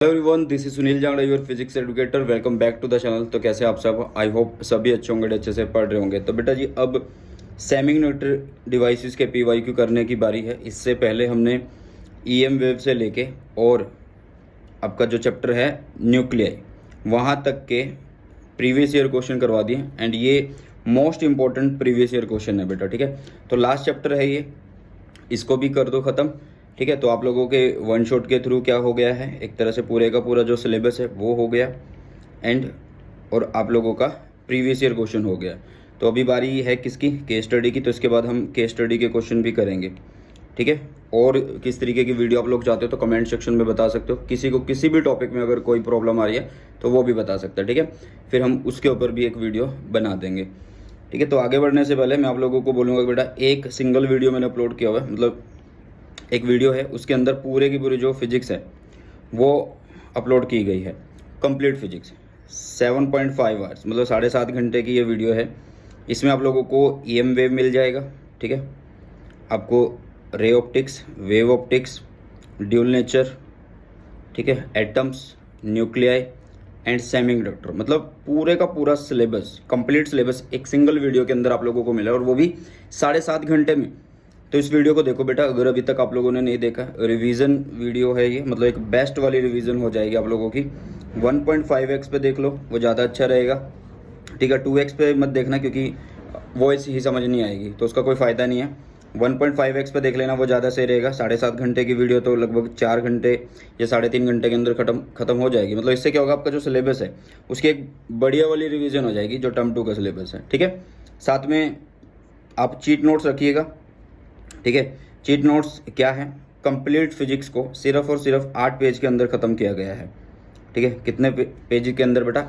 Hello everyone, this is Sunil Jangra, your physics educator. Welcome back to the channel. तो कैसे आप सब? आई होप सभी अच्छे होंगे, अच्छे से पढ़ रहे होंगे। तो बेटा जी, अब सेमीकंडक्टर डिवाइसेस के पीवाईक्यू करने की बारी है। इससे पहले हमने ईएम वेव से लेके और आपका जो चैप्टर है न्यूक्लियाई, वहाँ तक के प्रीवियस ईयर क्वेश्चन करवा दिए। एंड ये most important previous year question है बेटा, ठीक है। तो लास्ट चैप्टर है ये, इसको भी कर दो ख़त्म, ठीक है। तो आप लोगों के वन शॉट के थ्रू क्या हो गया है, एक तरह से पूरे का पूरा जो सिलेबस है वो हो गया एंड और आप लोगों का प्रीवियस ईयर क्वेश्चन हो गया। तो अभी बारी है किसकी? केस स्टडी की। तो इसके बाद हम केस स्टडी के क्वेश्चन भी करेंगे, ठीक है। और किस तरीके की वीडियो आप लोग चाहते हो तो कमेंट सेक्शन में बता सकते हो। किसी को किसी भी टॉपिक में अगर कोई प्रॉब्लम आ रही है तो वो भी बता सकता है, ठीक है। फिर हम उसके ऊपर भी एक वीडियो बना देंगे, ठीक है। तो आगे बढ़ने से पहले मैं आप लोगों को बोलूँगा बेटा, एक सिंगल वीडियो मैंने अपलोड किया हुआ है, मतलब एक वीडियो है, उसके अंदर पूरे की पूरी जो फिजिक्स है वो अपलोड की गई है। कंप्लीट फिजिक्स 7.5 आवर्स, मतलब 7.5 घंटे की ये वीडियो है। इसमें आप लोगों को ईएम वेव मिल जाएगा, ठीक है। आपको ray optics, wave optics, dual nature, ठीक है, एटम्स, न्यूक्लियाई एंड सेमीकंडक्टर, मतलब पूरे का पूरा सिलेबस, कंप्लीट सिलेबस एक सिंगल वीडियो के अंदर आप लोगों को मिला, और वो भी 7.5 घंटे में। तो इस वीडियो को देखो बेटा, अगर अभी तक आप लोगों ने नहीं देखा, रिवीजन वीडियो है ये, मतलब एक बेस्ट वाली रिवीजन हो जाएगी आप लोगों की। 1.5x पे देख लो, वो ज़्यादा अच्छा रहेगा, ठीक है। 2x पे मत देखना क्योंकि वॉइस ही समझ नहीं आएगी, तो उसका कोई फ़ायदा नहीं है। 1.5x पे देख लेना, वो ज़्यादा सही रहेगा। 7.5 घंटे की वीडियो तो लगभग 4 घंटे या 3.5 घंटे के अंदर खत्म हो जाएगी। मतलब इससे क्या होगा, आपका जो सिलेबस है उसकी एक बढ़िया वाली रिवीजन हो जाएगी, जो टर्म 2 का सिलेबस है, ठीक है। साथ में आप चीट नोट्स रखिएगा, ठीक है। चीट नोट्स क्या है? कंप्लीट फिजिक्स को सिर्फ और सिर्फ 8 पेज के अंदर ख़त्म किया गया है, ठीक है। कितने पेज के अंदर बेटा?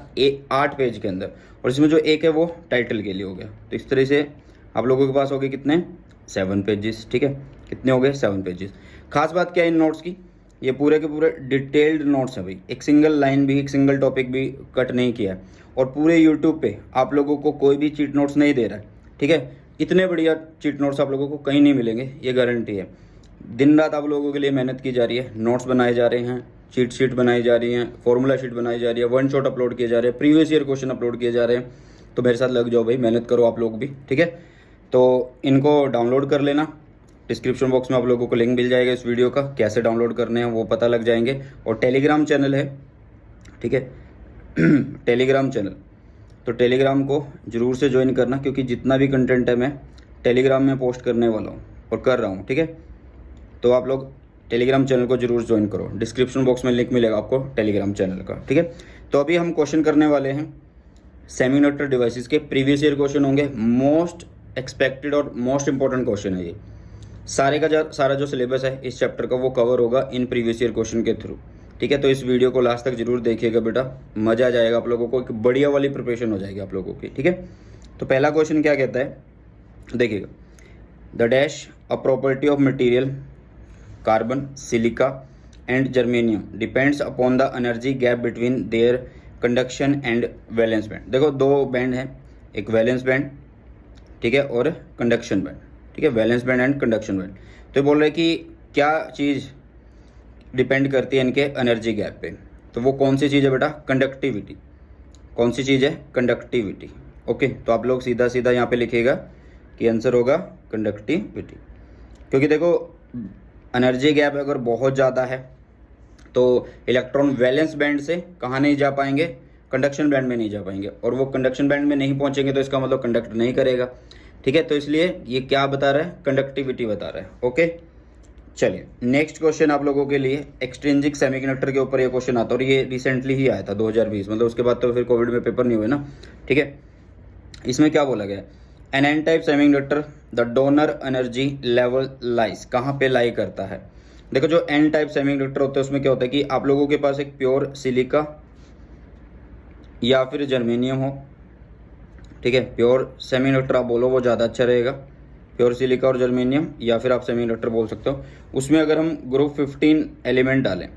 8 पेज के अंदर। और इसमें जो एक है वो टाइटल के लिए हो गया। तो इस तरह से आप लोगों के पास हो गए कितने? 7 पेजेस, ठीक है। कितने हो गए? 7 पेजेस। खास बात क्या है इन नोट्स की, ये पूरे के पूरे डिटेल्ड नोट्स हैं भाई। एक सिंगल लाइन भी, एक सिंगल टॉपिक भी कट नहीं किया है। और पूरे यूट्यूब पे आप लोगों को कोई भी चीट नोट्स नहीं दे रहा है, ठीक है। इतने बढ़िया चीट नोट्स आप लोगों को कहीं नहीं मिलेंगे, ये गारंटी है। दिन रात आप लोगों के लिए मेहनत की जा रही है, नोट्स बनाए जा रहे हैं, चीट शीट बनाई जा रही हैं, फॉर्मूला शीट बनाई जा रही है, वन शॉट अपलोड किए जा रहे हैं, प्रीवियस ईयर क्वेश्चन अपलोड किए जा रहे हैं। तो मेरे साथ लग जाओ भाई, मेहनत करो आप लोग भी, ठीक है। तो इनको डाउनलोड कर लेना, डिस्क्रिप्शन बॉक्स में आप लोगों को लिंक मिल जाएगा इस वीडियो का, कैसे डाउनलोड करने हैं वो पता लग जाएंगे। और टेलीग्राम चैनल है, ठीक है, टेलीग्राम चैनल, तो टेलीग्राम को जरूर से ज्वाइन करना, क्योंकि जितना भी कंटेंट है मैं टेलीग्राम में पोस्ट करने वाला हूँ और कर रहा हूँ, ठीक है। तो आप लोग टेलीग्राम चैनल को जरूर ज्वाइन करो, डिस्क्रिप्शन बॉक्स में लिंक मिलेगा आपको टेलीग्राम चैनल का, ठीक है। तो अभी हम क्वेश्चन करने वाले हैं सेमीकंडक्टर डिवाइसेस के। प्रीवियस ईयर क्वेश्चन होंगे, मोस्ट एक्सपेक्टेड और मोस्ट इंपॉर्टेंट क्वेश्चन है ये। सारा जो सिलेबस है इस चैप्टर का वो कवर होगा इन प्रीवियस ईयर क्वेश्चन के थ्रू, ठीक है। तो इस वीडियो को लास्ट तक जरूर देखिएगा बेटा, मज़ा आ जाएगा आप लोगों को, एक बढ़िया वाली प्रिपरेशन हो जाएगी आप लोगों की, ठीक है। तो पहला क्वेश्चन क्या कहता है, देखिएगा। The dash a property of material carbon, silica and germanium depends upon the energy gap between their conduction and valence band. देखो दो बैंड है, एक वैलेंस बैंड, ठीक है, और कंडक्शन बैंड, ठीक है। Valence band and conduction band. तो बोल रहे हैं कि क्या चीज़ डिपेंड करती है इनके एनर्जी गैप पे। तो वो कौन सी चीज़ है बेटा? कंडक्टिविटी। कौन सी चीज़ है? कंडक्टिविटी। ओके, तो आप लोग सीधा सीधा यहाँ पे लिखिएगा कि आंसर होगा कंडक्टिविटी। क्योंकि देखो एनर्जी गैप अगर बहुत ज़्यादा है तो इलेक्ट्रॉन वैलेंस बैंड से कहाँ नहीं जा पाएंगे? कंडक्शन बैंड में नहीं जा पाएंगे, और वो कंडक्शन बैंड में नहीं पहुँचेंगे तो इसका मतलब कंडक्ट नहीं करेगा, ठीक है। तो इसलिए ये क्या बता रहा है? कंडक्टिविटी बता रहा है, ओके। चलिए नेक्स्ट क्वेश्चन आप लोगों के लिए एक्सट्रिंसिक सेमीकंडक्टर के ऊपर ये क्वेश्चन आता है, और ये रिसेंटली ही आया था 2020, मतलब उसके बाद तो फिर कोविड में पेपर नहीं हुए ना, ठीक है। इसमें क्या बोला गया? N N type semiconductor the donor energy level lies, कहाँ पे लाई करता है? देखो जो एन टाइप सेमीकंडक्टर होते हैं उसमें क्या होता है कि आप लोगों के पास एक प्योर सिलिका या फिर जर्मेनियम हो, ठीक है। प्योर सेमीकंडक्टर आप बोलो वो ज़्यादा अच्छा रहेगा, प्योर सिलिका और जर्मेनियम, या फिर आप सेमीकंडक्टर बोल सकते हो। उसमें अगर हम ग्रुप 15 एलिमेंट डालें,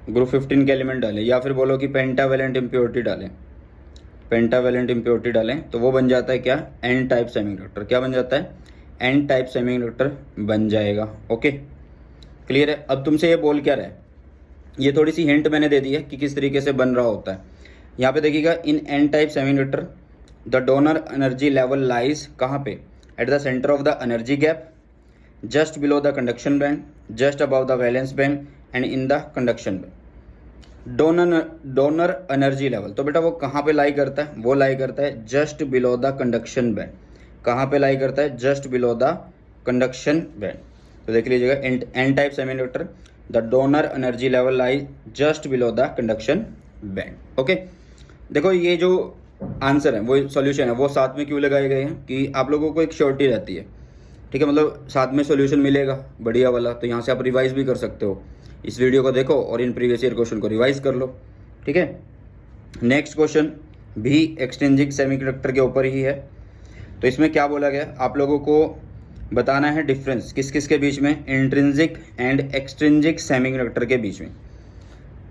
ग्रुप 15 के एलिमेंट डालें, या फिर बोलो कि पेंटावेलेंट इम्प्योरिटी डालें, पेंटावेलेंट इम्प्योरिटी डालें, तो वो बन जाता है क्या? N type semiconductor. क्या बन जाता है? एन टाइप सेमीकंडक्टर बन जाएगा, ओके। क्लियर है? अब तुमसे ये बोल क्या रहा है ये थोड़ी सी हिंट मैंने दे दी है कि किस तरीके से बन रहा होता है। यहाँ पे देखिएगा, in an type semiconductor the donor energy level lies कहाँ पे, at the centre of the energy gap, just below the conduction band, just above the valence band and in the conduction band. Donor energy level, तो बेटा वो कहाँ पे lie करता है, वो लाई करता है just below the conduction band. कहाँ पे लाई करता है, just below the conduction band. तो देख लीजिएगा, N type semiconductor the donor energy level lie just below the conduction band. Okay, देखो ये जो आंसर है, वो सॉल्यूशन है, वो साथ में क्यों लगाए गए हैं कि आप लोगों को एक श्योरिटी रहती है, ठीक है, मतलब साथ में सॉल्यूशन मिलेगा बढ़िया वाला, तो यहाँ से आप रिवाइज भी कर सकते हो। इस वीडियो को देखो और इन प्रीवियस ईयर क्वेश्चन को रिवाइज कर लो, ठीक है। नेक्स्ट क्वेश्चन भी एक्सट्रिंसिक सेमीकंडक्टर के ऊपर ही है। तो इसमें क्या बोला गया, आप लोगों को बताना है डिफरेंस किस किस के बीच में, इंट्रिंसिक एंड एक्सट्रिंसिक सेमीकंडक्टर के बीच में।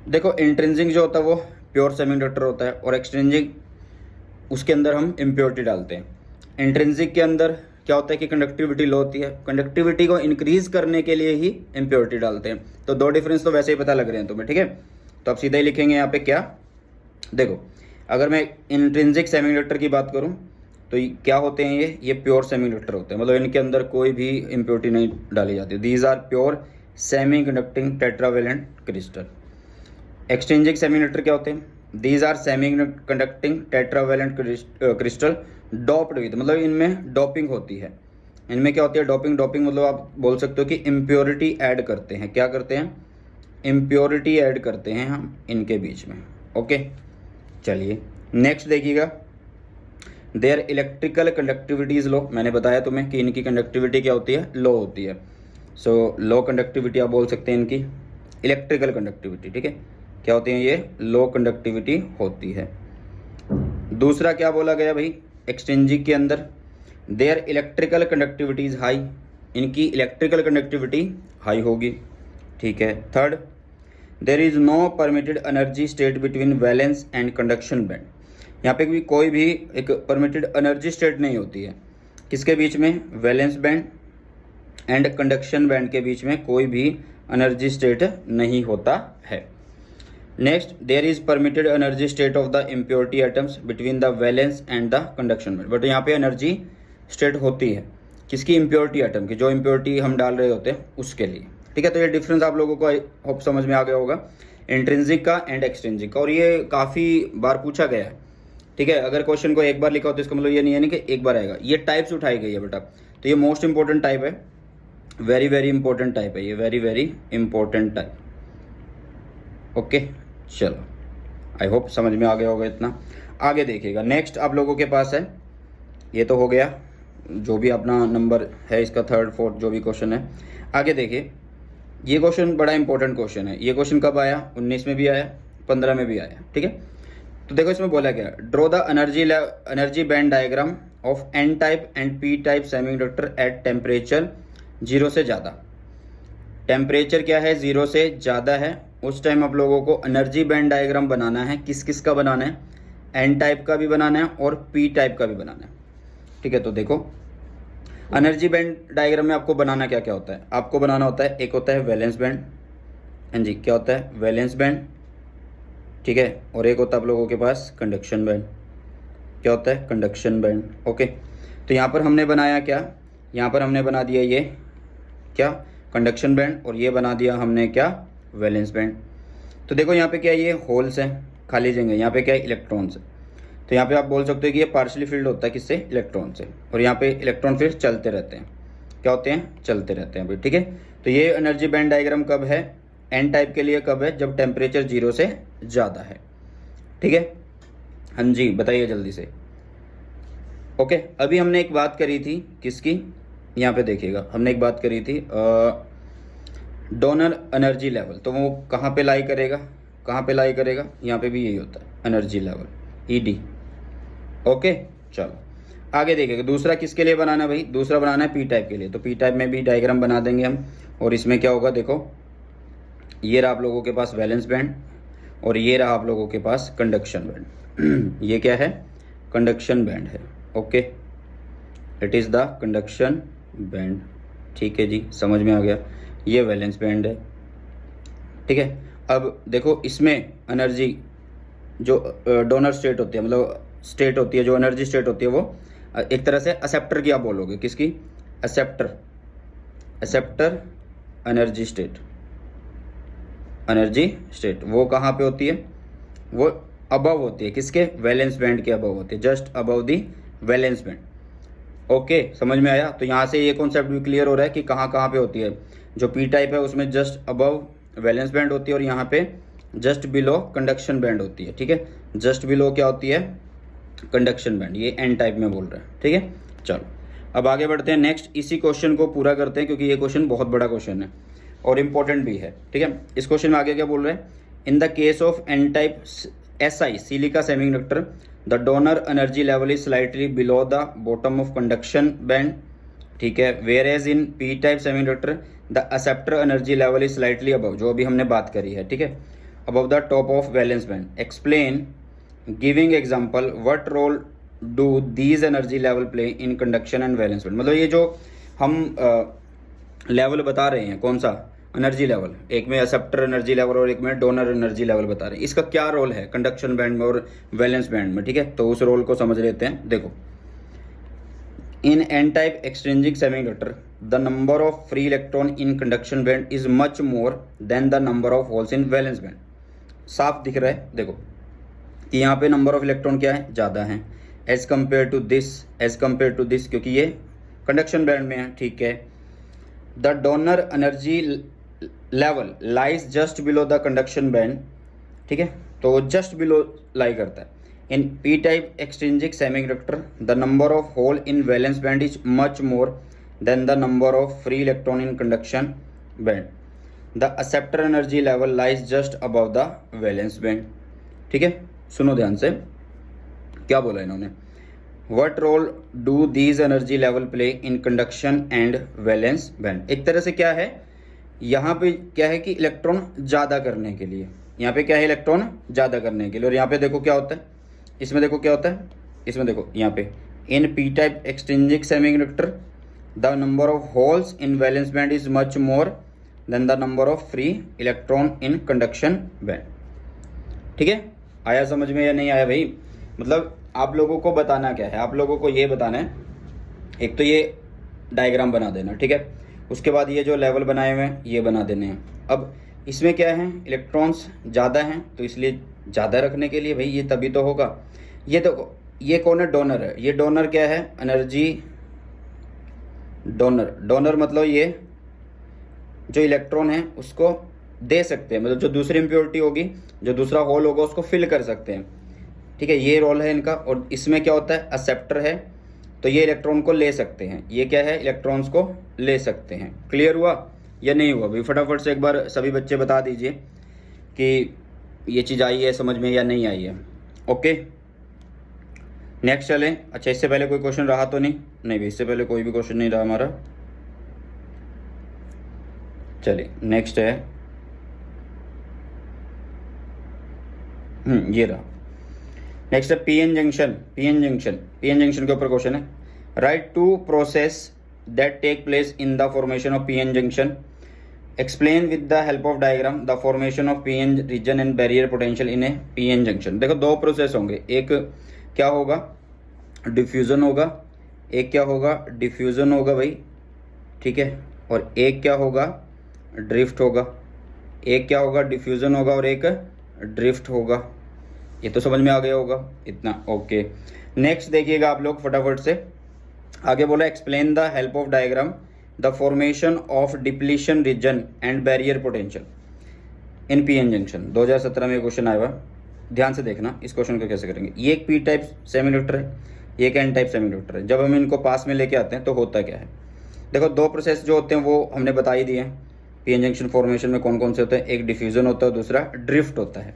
देखो इंट्रिंसिक जो होता है वो प्योर सेमीकंडक्टर होता है, और एक्सट्रिंसिक उसके अंदर हम इम्प्योरिटी डालते हैं। इंट्रिंसिक के अंदर क्या होता है कि कंडक्टिविटी लो होती है, कंडक्टिविटी को इंक्रीज करने के लिए ही इम्प्योरिटी डालते हैं। तो दो डिफरेंस तो वैसे ही पता लग रहे हैं तुम्हें, ठीक है। तो आप सीधा ही लिखेंगे यहाँ पे क्या, देखो अगर मैं इंट्रिंसिक सेमीकंडक्टर की बात करूँ तो क्या होते हैं ये प्योर सेमीकंडक्टर होते हैं, मतलब इनके अंदर कोई भी इम्प्योरिटी नहीं डाली जाती। These are pure semi conducting tetravalent crystal. Extrinsic semiconductor क्या होते हैं, these are semi conducting tetravalent crystal doped with, मतलब इनमें डोपिंग होती है। इनमें क्या होती है, डोपिंग मतलब आप बोल सकते हो कि इम्प्योरिटी ऐड करते हैं। क्या करते हैं, इम्प्योरिटी ऐड करते हैं हम इनके बीच में। ओके, चलिए नेक्स्ट देखिएगा, there electrical conductivity is low. मैंने बताया तुम्हें कि इनकी कंडक्टिविटी क्या होती है, लो होती है। सो लो कंडक्टिविटी आप बोल सकते हैं इनकी, इलेक्ट्रिकल कंडक्टिविटी, ठीक है। क्या होती है ये, लो कंडक्टिविटी होती है। दूसरा क्या बोला गया भाई, एक्सट्रिंसिक के अंदर there electrical conductivity is high, इनकी इलेक्ट्रिकल कंडक्टिविटी हाई होगी, ठीक है। Third, there is no permitted energy state between valence and conduction band. यहाँ पे भी कोई भी एक परमिटेड एनर्जी स्टेट नहीं होती है, किसके बीच में, valence band and conduction band के बीच में कोई भी एनर्जी स्टेट नहीं होता है। Next, there is permitted energy state of the impurity atoms between the valence and the conduction band. But यहाँ पे एनर्जी स्टेट होती है किसकी, इम्प्योरिटी एटम की, जो इम्प्योरिटी हम डाल रहे होते हैं उसके लिए, ठीक है। तो ये डिफरेंस आप लोगों को होप समझ में आ गया होगा, इंट्रिंसिक का एंड एक्सट्रिंसिक का, और ये काफ़ी बार पूछा गया है, ठीक है। अगर क्वेश्चन को एक बार लिखा हो तो इसका मतलब ये नहीं है कि एक बार आएगा, ये टाइप्स उठाई गई है बेटा। तो ये मोस्ट इंपॉर्टेंट टाइप है, वेरी वेरी इंपॉर्टेंट टाइप है ये, very very important type. Okay, चलो आई होप समझ में आ गया होगा इतना। आगे देखिएगा, नेक्स्ट आप लोगों के पास है, ये तो हो गया जो भी अपना नंबर है इसका, थर्ड फोर्थ जो भी क्वेश्चन है। आगे देखिए, ये क्वेश्चन बड़ा इंपॉर्टेंट क्वेश्चन है। ये क्वेश्चन कब आया, 19 में भी आया, 15 में भी आया, ठीक है। तो देखो इसमें बोला गया, draw the energy band diagram of N type and P type semiconductor at temperature 0 से ज़्यादा। टेम्परेचर क्या है, 0 से ज़्यादा है, उस टाइम आप लोगों को एनर्जी बैंड डायग्राम बनाना है। किस किस का बनाना है, एन टाइप का भी बनाना है और पी टाइप का भी बनाना है, ठीक है। तो देखो एनर्जी बैंड डायग्राम में आपको बनाना क्या क्या होता है, आपको बनाना होता है, एक होता है वैलेंस बैंड, हाँ जी, क्या होता है, वैलेंस बैंड, ठीक है, और एक होता है आप लोगों के पास कंडक्शन बैंड। क्या होता है, कंडक्शन बैंड। ओके, तो यहाँ पर हमने बनाया क्या, यहाँ पर हमने बना दिया ये क्या, कंडक्शन बैंड, और ये बना दिया हमने क्या, वैलेंस बैंड। तो देखो यहाँ पे क्या है, ये होल्स हैं, खाली जगह, यहाँ पे क्या है, इलेक्ट्रॉन्स है। तो यहाँ पे आप बोल सकते हो कि ये पार्शियली फील्ड होता है किससे, इलेक्ट्रॉन से, और यहाँ पे इलेक्ट्रॉन फिर चलते रहते हैं, क्या होते हैं, चलते रहते हैं भाई, ठीक है। तो ये एनर्जी बैंड डायग्राम कब है, एन टाइप के लिए कब है, जब टेम्परेचर 0 से ज़्यादा है, ठीक है। हाँ जी, बताइए जल्दी से। ओके, अभी हमने एक बात करी थी किसकी, यहाँ पे देखिएगा, हमने एक बात करी थी डोनर एनर्जी लेवल, तो वो कहाँ पे लाई करेगा, कहाँ पे लाई करेगा, यहाँ पे भी यही होता है एनर्जी लेवल, ED। ओके, चलो आगे देखेंगे, दूसरा किसके लिए बनाना है भाई, दूसरा बनाना है पी टाइप के लिए। तो पी टाइप में भी डायग्राम बना देंगे हम, और इसमें क्या होगा, देखो ये रहा आप लोगों के पास वैलेंस बैंड, और ये रहा आप लोगों के पास कंडक्शन बैंड। ये क्या है, कंडक्शन बैंड है। Okay, it is the conduction band, ठीक है जी, समझ में आ गया। ये वैलेंस बैंड है, ठीक है। अब देखो इसमें एनर्जी जो डोनर स्टेट होती है, मतलब स्टेट होती है, जो एनर्जी स्टेट होती है वो एक तरह से एक्सेप्टर की आप बोलोगे, किसकी? Acceptor, acceptor energy state, energy state वो कहाँ पे होती है? वो अबव होती है, किसके? वैलेंस बैंड के अबव होती है, जस्ट अबव दी वैलेंस बैंड। ओके, समझ में आया? तो यहाँ से ये कॉन्सेप्ट भी क्लियर हो रहा है कि कहाँ कहाँ पे होती है। जो पी टाइप है उसमें जस्ट अबव वैलेंस बैंड होती है और यहाँ पे जस्ट बिलो कंडक्शन बैंड होती है। ठीक है, जस्ट बिलो क्या होती है? Conduction band. ये एन टाइप में बोल रहा है। ठीक है, चलो अब आगे बढ़ते हैं। नेक्स्ट इसी क्वेश्चन को पूरा करते हैं क्योंकि ये क्वेश्चन बहुत बड़ा क्वेश्चन है और इम्पोर्टेंट भी है। ठीक है, इस क्वेश्चन में आगे क्या बोल रहे हैं? In the case of N type SI silica semiconductor the donor energy level is slightly below the bottom of conduction band. ठीक है, whereas in P type semiconductor the acceptor energy level is slightly above, जो अभी हमने बात करी है। ठीक है, above the top of valence band. Explain giving example what role do these energy level play in conduction and valence band. मतलब ये जो हम लेवल बता रहे हैं, कौन सा एनर्जी लेवल, एक में एक्सेप्टर एनर्जी लेवल और एक में डोनर एनर्जी लेवल बता रहे हैं, इसका क्या रोल है कंडक्शन बैंड में और वैलेंस बैंड में। ठीक है, तो उस रोल को समझ लेते हैं। देखो, in an type exchanging semiconductor the number of free electron in conduction band is much more than the number of holes in valence band. साफ दिख रहा है देखो कि यहाँ पे नंबर ऑफ इलेक्ट्रॉन क्या है? ज़्यादा है एज कम्पेयर टू दिस, क्योंकि ये कंडक्शन बैंड में है। ठीक है, the donor energy level lies just below the conduction band. ठीक है, तो जस्ट बिलो लाई करता है। In P type exchanging semiconductor the number of hole in valence band is much more than the number of free electron in conduction band. The acceptor energy level lies just above the valence band. ठीक है, सुनो ध्यान से क्या बोला इन्होंने। What role do these energy level play in conduction and valence band? एक तरह से क्या है, यहाँ पे क्या है कि इलेक्ट्रॉन ज़्यादा करने के लिए, यहाँ पे क्या है? इलेक्ट्रॉन ज़्यादा करने के लिए। और यहाँ पे देखो क्या होता है, इसमें देखो क्या होता है, इसमें देखो यहाँ पे in P type exchanging semiconductor the number of holes in valence band is much more than the number of free electron in conduction band. ठीक है, आया समझ में या नहीं आया भाई? मतलब आप लोगों को बताना क्या है, आप लोगों को ये बताना है, एक तो ये डायग्राम बना देना। ठीक है, उसके बाद ये जो लेवल बनाए हुए हैं ये बना देने हैं। अब इसमें क्या है, इलेक्ट्रॉन्स ज़्यादा हैं तो इसलिए ज़्यादा रखने के लिए भाई ये तभी तो होगा। ये तो ये कौन है? डोनर है। ये डोनर क्या है? Energy donor. डोनर मतलब ये जो इलेक्ट्रॉन है उसको दे सकते हैं, मतलब जो दूसरी इम्प्योरिटी होगी, जो दूसरा होल होगा उसको फिल कर सकते हैं। ठीक है, ये रोल है इनका। और इसमें क्या होता है? एक्सेप्टर है, तो ये इलेक्ट्रॉन को ले सकते हैं। ये क्या है? इलेक्ट्रॉन्स को ले सकते हैं। क्लियर हुआ या नहीं हुआ भाई? फटाफट से एक बार सभी बच्चे बता दीजिए कि ये चीज़ आई है समझ में या नहीं आई है। ओके, नेक्स्ट चलें। अच्छा, इससे पहले कोई क्वेश्चन रहा तो नहीं? नहीं भाई, इससे पहले कोई भी क्वेश्चन नहीं रहा हमारा। चलिए नेक्स्ट है, ये रहा। नेक्स्ट है पीएन जंक्शन। पीएन जंक्शन के ऊपर क्वेश्चन है। Write two process that take place in the formation of PN junction. Explain with the help of diagram the formation of PN region and barrier potential in a PN junction. देखो दो process होंगे, एक क्या होगा? Diffusion होगा। एक क्या होगा? डिफ्यूजन होगा भाई। ठीक है, और एक क्या होगा? ड्रिफ्ट होगा। एक क्या होगा? डिफ्यूजन होगा और एक ड्रिफ्ट होगा। ये तो समझ में आ गया होगा इतना। ओके, नेक्स्ट देखिएगा आप लोग फटाफट से। आगे बोला explain the help of diagram the formation of depletion region and barrier potential in PN junction. 2017 में क्वेश्चन आया हुआ, ध्यान से देखना इस क्वेश्चन को कैसे करेंगे। ये एक पी टाइप सेमीकंडक्टर है, एक एन टाइप सेमीकंडक्टर है। जब हम इनको पास में लेके आते हैं तो होता क्या है? देखो दो प्रोसेस जो होते हैं वो हमने बता ही दिए हैं। पीएन जंक्शन फॉर्मेशन में कौन कौन से होते हैं? एक डिफ्यूजन होता है, दूसरा ड्रिफ्ट होता है।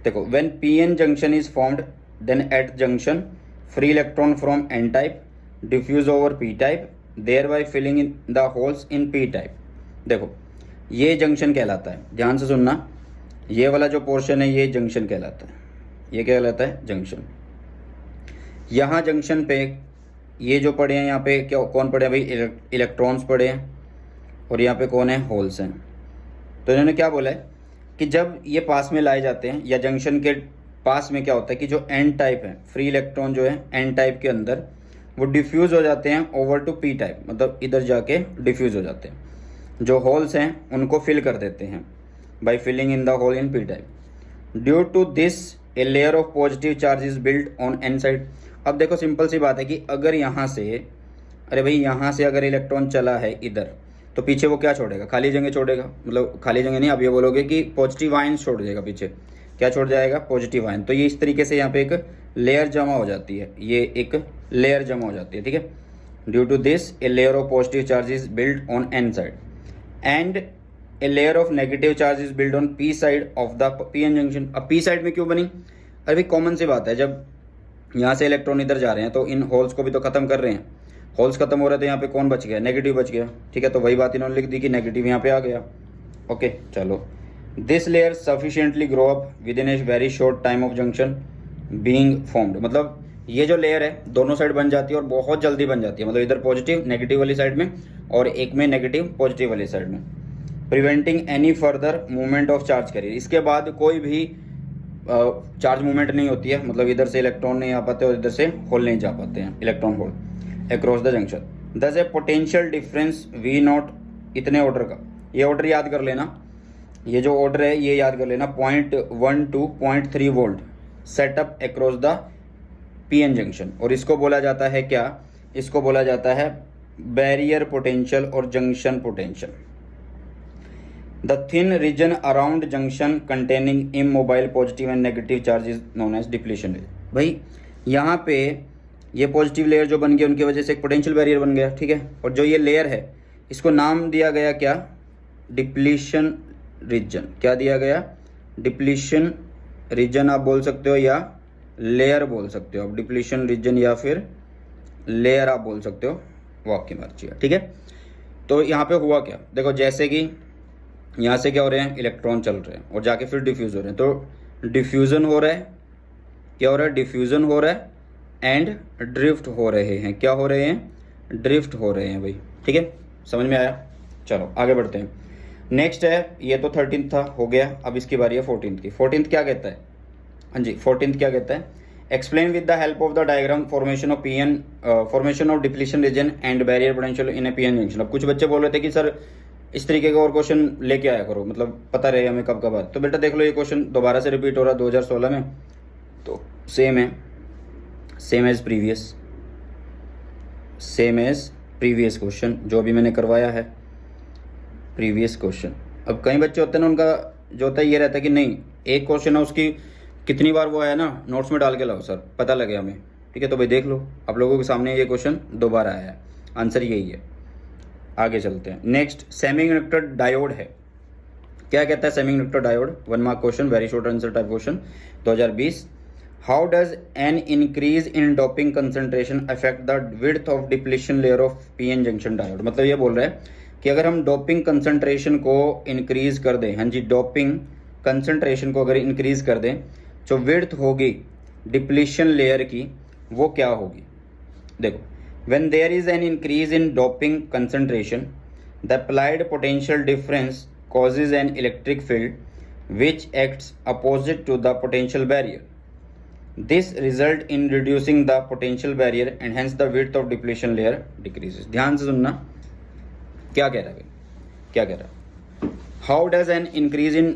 देखो when PN junction is formed then at junction free electron from N type diffuse over P type thereby filling in the holes in P type. देखो ये जंक्शन कहलाता है, ध्यान से सुनना, ये वाला जो पोर्शन है ये जंक्शन कहलाता है। ये क्या कहलाता है? जंक्शन। यहाँ जंक्शन पे ये जो पड़े हैं, यहाँ पे क्या कौन पड़े हैं भाई? इलेक्ट्रॉन्स पड़े हैं, और यहाँ पे कौन है? होल्स हैं। तो इन्होंने क्या बोला है? कि जब ये पास में लाए जाते हैं या जंक्शन के पास में क्या होता है कि जो एन टाइप है, फ्री इलेक्ट्रॉन जो है एन टाइप के अंदर वो डिफ्यूज़ हो जाते हैं ओवर टू पी टाइप, मतलब इधर जाके डिफ्यूज़ हो जाते हैं। जो होल्स हैं उनको फिल कर देते हैं by filling in the hole in P type. Due to this a layer of positive charge is build on N side. अब देखो सिंपल सी बात है कि अगर यहाँ से, अरे भाई यहाँ से अगर इलेक्ट्रॉन चला है इधर, तो पीछे वो क्या छोड़ेगा, खाली जगह छोड़ेगा। मतलब खाली जगह नहीं, आप ये बोलोगे कि पॉजिटिव आयन छोड़ देगा पीछे। क्या छोड़ जाएगा, पॉजिटिव आयन। तो ये इस तरीके से यहाँ पे एक लेयर जमा हो जाती है, ये एक लेयर जमा हो जाती है, ठीक है। Due to this a layer of positive charge is build on N side and a layer of negative charge is build on P side of the P N junction. अब पी साइड में क्यों बनी, अरे भाई common सी बात है, जब यहाँ से इलेक्ट्रॉन इधर जा रहे हैं तो इन होल्स को भी तो खत्म कर रहे हैं। होल्स खत्म हो रहे थे, यहाँ पे कौन बच गया, नेगेटिव बच गया, ठीक है। तो वही बात इन्होंने लिख दी कि नेगेटिव यहाँ पे आ गया। ओके चलो, this layer sufficiently grow up with in a very short time of junction being formed. मतलब ये जो लेयर है दोनों साइड बन जाती है और बहुत जल्दी बन जाती है, मतलब इधर पॉजिटिव नेगेटिव वाली साइड में और एक में नेगेटिव पॉजिटिव वाली साइड में, preventing any further movement of charge carrier. इसके बाद कोई भी चार्ज मूवमेंट नहीं होती है, मतलब इधर से इलेक्ट्रॉन नहीं आ पाते और इधर से होल नहीं जा पाते हैं, electron hole across the junction. दस ए पोटेंशियल डिफरेंस वी नॉट, इतने ऑर्डर का, ये ऑर्डर याद कर लेना, ये जो ऑर्डर है ये याद कर लेना, 0.1 to 0.3 volt setup across the P N junction. और इसको बोला जाता है क्या, इसको बोला जाता है बैरियर पोटेंशियल और junction potential. The thin region around junction containing immobile positive and negative charge is known as depletion layer. भाई यहाँ पे ये पॉजिटिव लेयर जो बन गई उनकी वजह से एक पोटेंशियल बैरियर बन गया, ठीक है। और जो ये लेयर है इसको नाम दिया गया क्या, डिप्लीशन रीजन। क्या दिया गया, डिप्लीशन रीजन आप बोल सकते हो या लेयर बोल सकते हो आप, डिप्लीशन रीजन या फिर लेयर आप बोल सकते हो, वो आपकी मर्जी है, ठीक है। तो यहाँ पे हुआ क्या, देखो जैसे कि यहाँ से क्या हो रहे हैं, इलेक्ट्रॉन चल रहे हैं और जाके फिर डिफ्यूज़ हो रहे हैं। तो डिफ्यूज़न हो रहा है, क्या हो रहा है, डिफ्यूज़न हो रहा है एंड ड्रिफ्ट हो रहे हैं। क्या हो रहे हैं, ड्रिफ्ट हो रहे हैं भाई, ठीक है, समझ में आया। चलो आगे बढ़ते हैं। नेक्स्ट है, ये तो 13th था, हो गया। अब इसकी बारी है 14th की। 14th क्या कहता है, हाँ जी 14th क्या कहता है, explain with the help of the diagram formation of PN, formation of depletion region and barrier potential in a PN junction. अब कुछ बच्चे बोल रहे थे कि सर इस तरीके का और क्वेश्चन लेके आया करो, मतलब पता रहे हमें कब कब आए। तो बेटा देख लो, ये क्वेश्चन दोबारा से रिपीट हो रहा है 2016 में, तो सेम है, same as previous, same as previous question जो भी मैंने करवाया है, प्रीवियस क्वेश्चन। अब कई बच्चे होते हैं ना, उनका जो होता है ये रहता है कि नहीं एक क्वेश्चन है उसकी कितनी बार वो आया ना, नोट्स में डाल के लाओ सर, पता लगे हमें, ठीक है। तो भाई देख लो, आप लोगों के सामने ये क्वेश्चन दोबारा आया है, आंसर यही है। आगे चलते हैं। नेक्स्ट सेमीकंडक्टर डायोड है। क्या कहता है semiconductor diode, 1 mark question, very short answer type question 2020। How does N increase in doping concentration affect the width of depletion layer of PN junction diode. मतलब ये बोल रहा है कि अगर हम डोपिंग कंसंट्रेशन को इंक्रीज कर दें, हाँ जी डोपिंग कंसंट्रेशन को अगर इंक्रीज कर दें, जो विड्थ होगी डिप्लीशन लेयर की वो क्या होगी। देखो, when there is an increase in doping concentration, the applied potential difference causes an electric field which acts opposite to the potential barrier. This result in reducing the potential barrier and hence the width of depletion layer decreases. ध्यान से सुनना, क्या कह रहा है, क्या कह रहा है, how does an increase in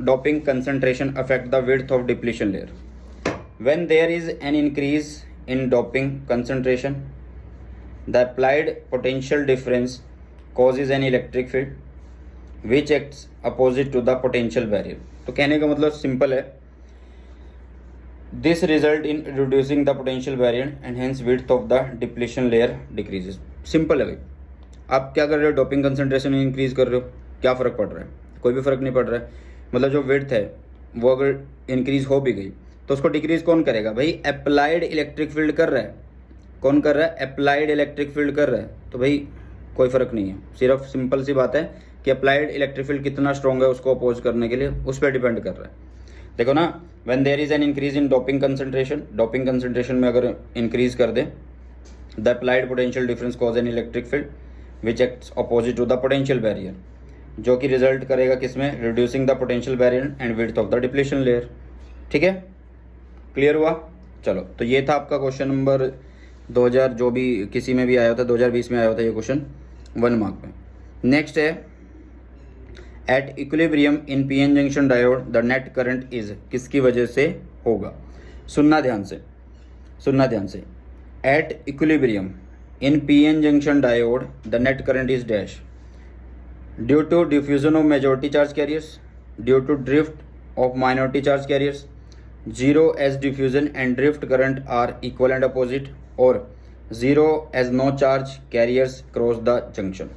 doping concentration affect the width of depletion layer? When there is an increase in doping concentration, the applied potential difference causes an electric field which acts opposite to the potential barrier. तो कहने का मतलब simple है, this result in reducing the potential barrier and hence width of the depletion layer decreases. Simple है भाई, आप क्या कर रहे हो, डोपिंग कंसंट्रेशन इंक्रीज कर रहे हो, क्या फ़र्क पड़ रहा है, कोई भी फ़र्क नहीं पड़ रहा है। मतलब जो विड्थ है वो अगर इंक्रीज हो भी गई तो उसको डिक्रीज कौन करेगा भाई, अप्लाइड इलेक्ट्रिक फील्ड कर रहा है। कौन कर रहा है, अप्लाइड इलेक्ट्रिक फील्ड कर रहा है। तो भाई कोई फ़र्क नहीं है, सिर्फ सिंपल सी बात है कि अप्लाइड इलेक्ट्रिक फील्ड कितना स्ट्रॉन्ग है उसको अपोज करने के लिए उस पर डिपेंड कर रहा है। देखो ना, when there is an increase in doping concentration, doping concentration में अगर इंक्रीज कर दे, the applied potential difference cause an electric field which acts opposite to the potential barrier जो कि रिजल्ट करेगा किसमें, reducing the potential barrier and width of the depletion layer. ठीक है, क्लियर हुआ। चलो, तो ये था आपका क्वेश्चन नंबर 2000 जो भी किसी में भी आया होता, 2020 में आया होता ये क्वेश्चन 1 मार्क में। नेक्स्ट है eight equilibrium in PN junction diode the net current is, किसकी वजह से होगा, सुनना ध्यान से, सुनना ध्यान से। At equilibrium in PN junction diode the net current is dash due to diffusion of majority charge carriers, due to drift of minority charge carriers, zero as diffusion and drift current are equal and opposite, और zero as no charge carriers cross the junction.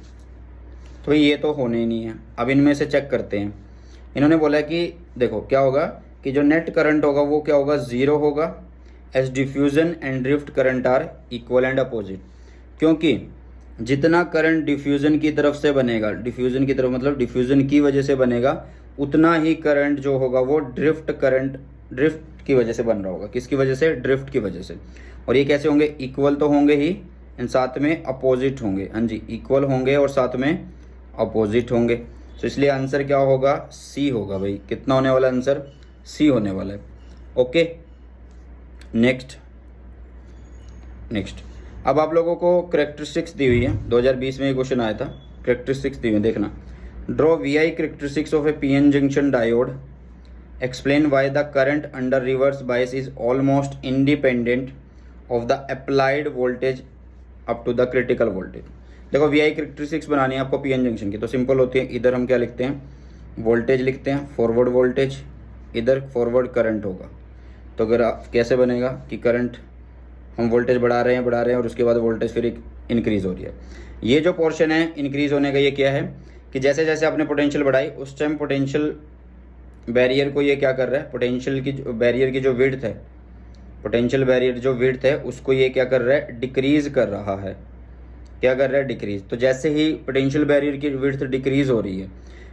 तो ये तो होने ही नहीं है। अब इनमें से चेक करते हैं। इन्होंने बोला कि देखो क्या होगा कि जो नेट करंट होगा वो क्या होगा, ज़ीरो होगा, as diffusion and drift current are equal and opposite, क्योंकि जितना करंट डिफ्यूजन की तरफ से बनेगा, डिफ्यूजन की तरफ मतलब डिफ्यूजन की वजह से बनेगा, उतना ही करंट जो होगा वो ड्रिफ्ट करंट, ड्रिफ्ट की वजह से बन रहा होगा। किसकी वजह से, ड्रिफ्ट की वजह से। और ये कैसे होंगे, इक्वल तो होंगे ही एंड साथ में अपोजिट होंगे। हाँ जी, इक्वल होंगे और साथ में अपोजिट होंगे। तो इसलिए आंसर क्या होगा, सी होगा भाई। कितना होने वाला आंसर, सी होने वाला है। ओके, नेक्स्ट नेक्स्ट अब आप लोगों को करेक्टरिस्टिक्स दी हुई है, 2020 में ये क्वेश्चन आया था। करेक्टरिस्टिक्स दी हुई है, देखना। Draw VI characteristics of a PN junction diode, explain why the current under reverse bias is almost independent of the applied voltage up to the critical voltage. देखो वीआई करेक्टरिस्टिक्स बनानी है आपको PN junction की, तो simple होती है। इधर हम क्या लिखते हैं, वोल्टेज लिखते हैं, फॉरवर्ड वोल्टेज, इधर फॉरवर्ड करंट होगा। तो अगर कैसे बनेगा कि करंट हम वोल्टेज बढ़ा रहे हैं और उसके बाद वोल्टेज फिर इंक्रीज हो रही है। ये जो पोर्शन है इंक्रीज होने का, ये क्या है कि जैसे जैसे आपने पोटेंशियल बढ़ाई उस टाइम पोटेंशियल बैरियर को ये क्या कर रहा है, पोटेंशियल की बैरियर की जो विड्थ है, पोटेंशियल बैरियर जो विड्थ है उसको ये क्या कर रहा है, डिक्रीज कर रहा है। क्या कर रहा है, डिक्रीज। तो जैसे ही पोटेंशियल बैरियर की विड्थ डिक्रीज हो रही है,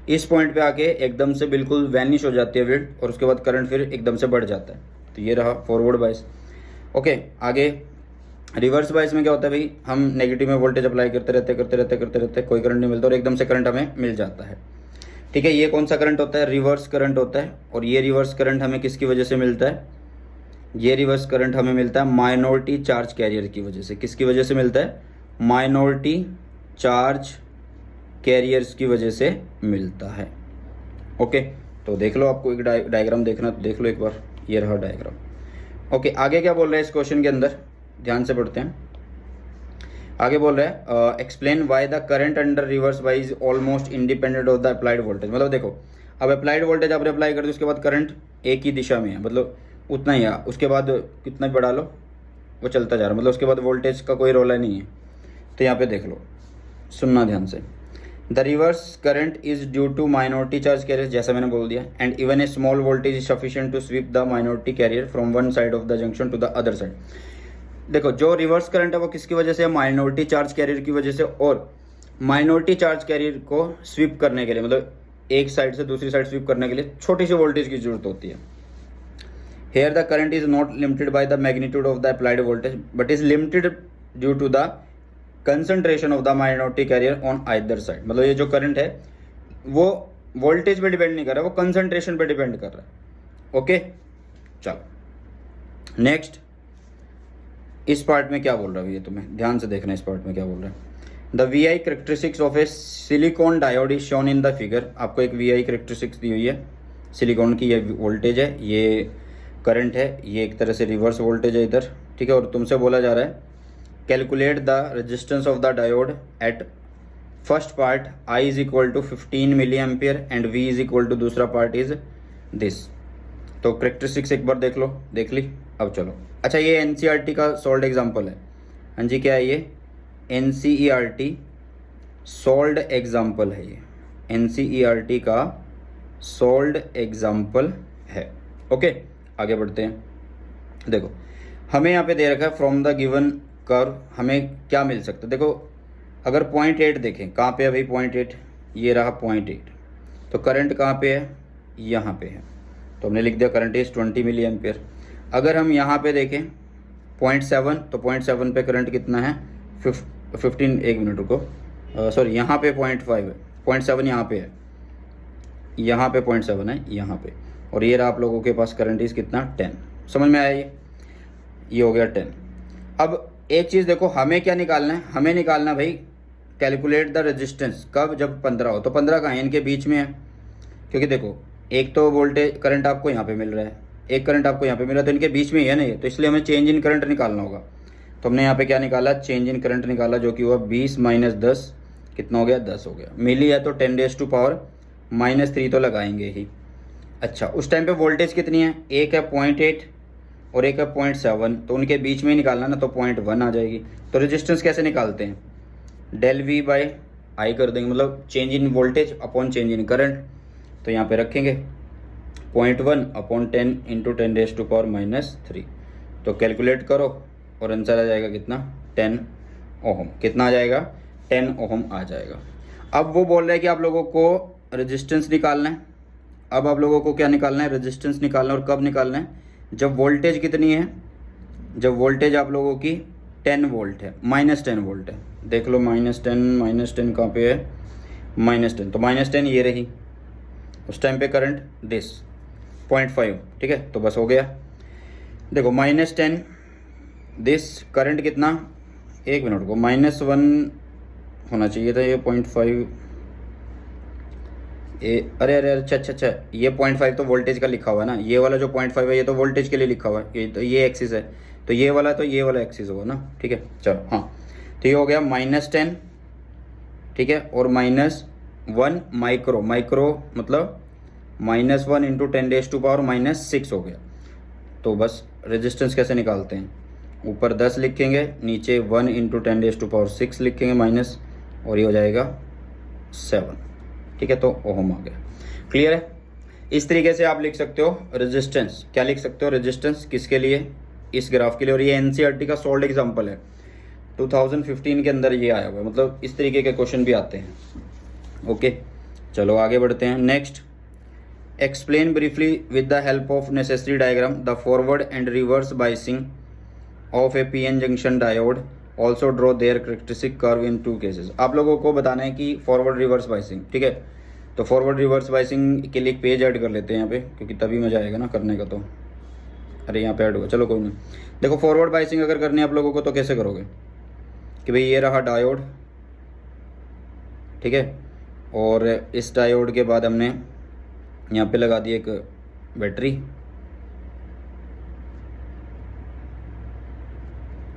इस पॉइंट पे आके एकदम से बिल्कुल वैनिश हो जाती है विड्थ, और उसके बाद करंट फिर एकदम से बढ़ जाता है। तो ये रहा फॉरवर्ड बायस। ओके, आगे रिवर्स बायस में क्या होता है भाई, हम नेगेटिव में वोल्टेज अप्लाई करते रहते, कोई करंट नहीं मिलता और एकदम से करंट हमें मिल जाता है। ठीक है, ये कौन सा करंट होता है, रिवर्स करंट होता है। और ये रिवर्स करंट हमें किसकी वजह से मिलता है, ये रिवर्स करंट हमें मिलता है माइनॉरिटी चार्ज कैरियर की वजह से। किसकी वजह से मिलता है, माइनॉरिटी चार्ज कैरियर्स की वजह से मिलता है। ओके, तो देख लो, आपको एक डायग्राम देखना तो देख लो एक बार, ये रहा डायग्राम। ओके, आगे क्या बोल रहा है इस क्वेश्चन के अंदर, ध्यान से पढ़ते हैं। आगे बोल रहा है explain why the current under reverse bias is almost independent of the applied voltage. मतलब देखो, अब अप्लाइड वोल्टेज आपने अप्लाई कर दी, उसके बाद करंट एक ही दिशा में है, मतलब उतना ही है। उसके बाद कितना भी बढ़ा लो वो चलता जा रहा है, मतलब उसके बाद वोल्टेज का कोई रोला नहीं है। तो यहाँ पे देख लो, सुनना ध्यान से। The reverse current is due to minority charge carrier, जैसा मैंने बोल दिया, and even a small voltage is sufficient to sweep the minority carrier from one side of the junction to the other side. देखो, जो reverse current है वो किसकी वजह से है, माइनॉरिटी चार्ज कैरियर की वजह से। और माइनॉरिटी चार्ज कैरियर को स्वीप करने के लिए, मतलब एक साइड से दूसरी साइड स्वीप करने के लिए छोटी सी वोल्टेज की जरूरत होती है। Here the current is not limited by the magnitude of the applied voltage but is limited due to the concentration of the minority carrier on either side. मतलब ये जो करंट है वो वोल्टेज पे डिपेंड नहीं कर रहा है, वो कंसंट्रेशन पे डिपेंड कर रहा है। ओके, चलो नेक्स्ट। इस पार्ट में क्या बोल रहा है ये तुम्हें ध्यान से देखना, इस पार्ट में क्या बोल रहा है। The V I characteristics of a silicon diode is shown in the figure. आपको एक वी आई करेक्टरिस्टिक्स दी हुई है सिलिकॉन की, ये वोल्टेज है, ये करंट है, ये एक तरह से रिवर्स वोल्टेज है इधर। ठीक है, और तुमसे बोला जा रहा है calculate the resistance of the diode at first part I is equal to 15 milli ampere and V is equal to दूसरा पार्ट इज दिस। तो करेक्टरिस्टिक्स एक बार देख लो, देख ली। अब चलो, अच्छा ये NCERT का सॉल्ड एग्जाम्पल है। हाँ जी, क्या है ये, NCERT सॉल्ड एग्जाम्पल है, ये NCERT का सॉल्ड एग्जाम्पल है। ओके, आगे बढ़ते हैं। देखो, हमें यहाँ पे दे रखा है फ्रॉम द गिवन कर्व हमें क्या मिल सकता है। देखो, अगर 0.8 देखें, कहाँ पे है भाई 0.8, ये रहा 0.8। तो करंट कहाँ पे है, यहाँ पे है, तो हमने लिख दिया करंट इज 20 मिली एम्पियर। अगर हम यहाँ पे देखें 0.7, तो 0.7 पे करंट कितना है 15, एक मिनट रुको, सॉरी यहाँ पे 0.5 है, 0.7 यहाँ पे है, यहाँ पे 0.7 है यहाँ पे, और ये रहा आप लोगों के पास करंट इज कितना 10। समझ में आया? ये हो गया 10। अब एक चीज़ देखो, हमें क्या निकालना है, हमें निकालना भाई कैलकुलेट द रेजिस्टेंस, कब? जब 15 हो। तो 15 कहाँ है? इनके बीच में है, क्योंकि देखो एक तो वोल्टेज करंट आपको यहाँ पे मिल रहा है, एक करंट आपको यहाँ पे मिल रहा है, तो इनके बीच में ही है ना ये, तो इसलिए हमें चेंज इन करंट निकालना होगा। तो हमने यहाँ पे क्या निकाला? चेंज इन करंट निकाला, जो कि हुआ 20 माइनस 10 कितना हो गया? 10 हो गया। मिली है तो 10⁻³ तो लगाएंगे ही। अच्छा, उस टाइम पे वोल्टेज कितनी है? एक है 0.8 और एक है 0.7, तो उनके बीच में ही निकालना ना, तो 0.1 आ जाएगी। तो रेजिस्टेंस कैसे निकालते हैं? डेल V बाई आई कर देंगे, मतलब change in voltage upon change in current. तो यहाँ पे रखेंगे 0.1 अपॉन 10 इंटू 10⁻⁻3। तो कैलकुलेट करो और आंसर आ जाएगा कितना? 10 ओहम। कितना आ जाएगा? 10 ओहम आ जाएगा। अब वो बोल रहा है कि आप लोगों को रेजिस्टेंस निकालना है। अब आप लोगों को क्या निकालना है? रेजिस्टेंस निकालना है। और कब निकालना है? जब वोल्टेज कितनी है? जब वोल्टेज आप लोगों की 10 वोल्ट है, -10 वोल्ट है। देख लो -10 कहाँ पे है? -10, तो -10 ये रही। उस टाइम पे करंट दिस 0.5, ठीक है, तो बस हो गया। देखो -10 दिस करंट कितना? एक मिनट को, -1 होना चाहिए था, ये 0.5 अरे अरे अच्छा, ये 0.5 तो वोल्टेज का लिखा हुआ है ना, ये वाला जो 0.5 है ये तो वोल्टेज के लिए लिखा हुआ है, ये तो ये एक्सिस है, तो ये वाला एक्सिस होगा ना, ठीक है। चलो हाँ, तो ये हो गया -10, ठीक है, और -1 माइक्रो मतलब -1 इंटू 10⁻⁻6 हो गया। तो बस रेजिस्टेंस कैसे निकालते हैं? ऊपर 10 लिखेंगे, नीचे 1 इंटू 10⁻6 लिखेंगे माइनस, और ये हो जाएगा 7, ठीक है। तो ओहम आ गया। क्लियर है? इस तरीके से आप लिख सकते हो रेजिस्टेंस। क्या लिख सकते हो? रेजिस्टेंस किसके लिए? इस ग्राफ के लिए। और ये एनसीईआरटी का सोल्ड एग्जांपल है, 2015 के अंदर ये आया हुआ है, मतलब इस तरीके के क्वेश्चन भी आते हैं। ओके, चलो आगे बढ़ते हैं। Next, explain briefly with the help of necessary diagram the forward and reverse biasing of a PN junction diode, also draw their characteristic curve in 2 cases. आप लोगों को बताना है कि फॉरवर्ड रिवर्स बाइसिंग, ठीक है। तो फॉरवर्ड रिवर्स बाइसिंग के लिए एक पेज ऐड कर लेते हैं यहाँ पे, क्योंकि तभी मजा आएगा ना करने का। तो अरे यहाँ पे ऐड होगा, चलो कोई नहीं। देखो फॉरवर्ड बाइसिंग अगर करनी है आप लोगों को तो कैसे करोगे कि भाई ये रहा डायोड, ठीक है, और इस डायोड के बाद हमने यहाँ पे लगा दी एक बैटरी,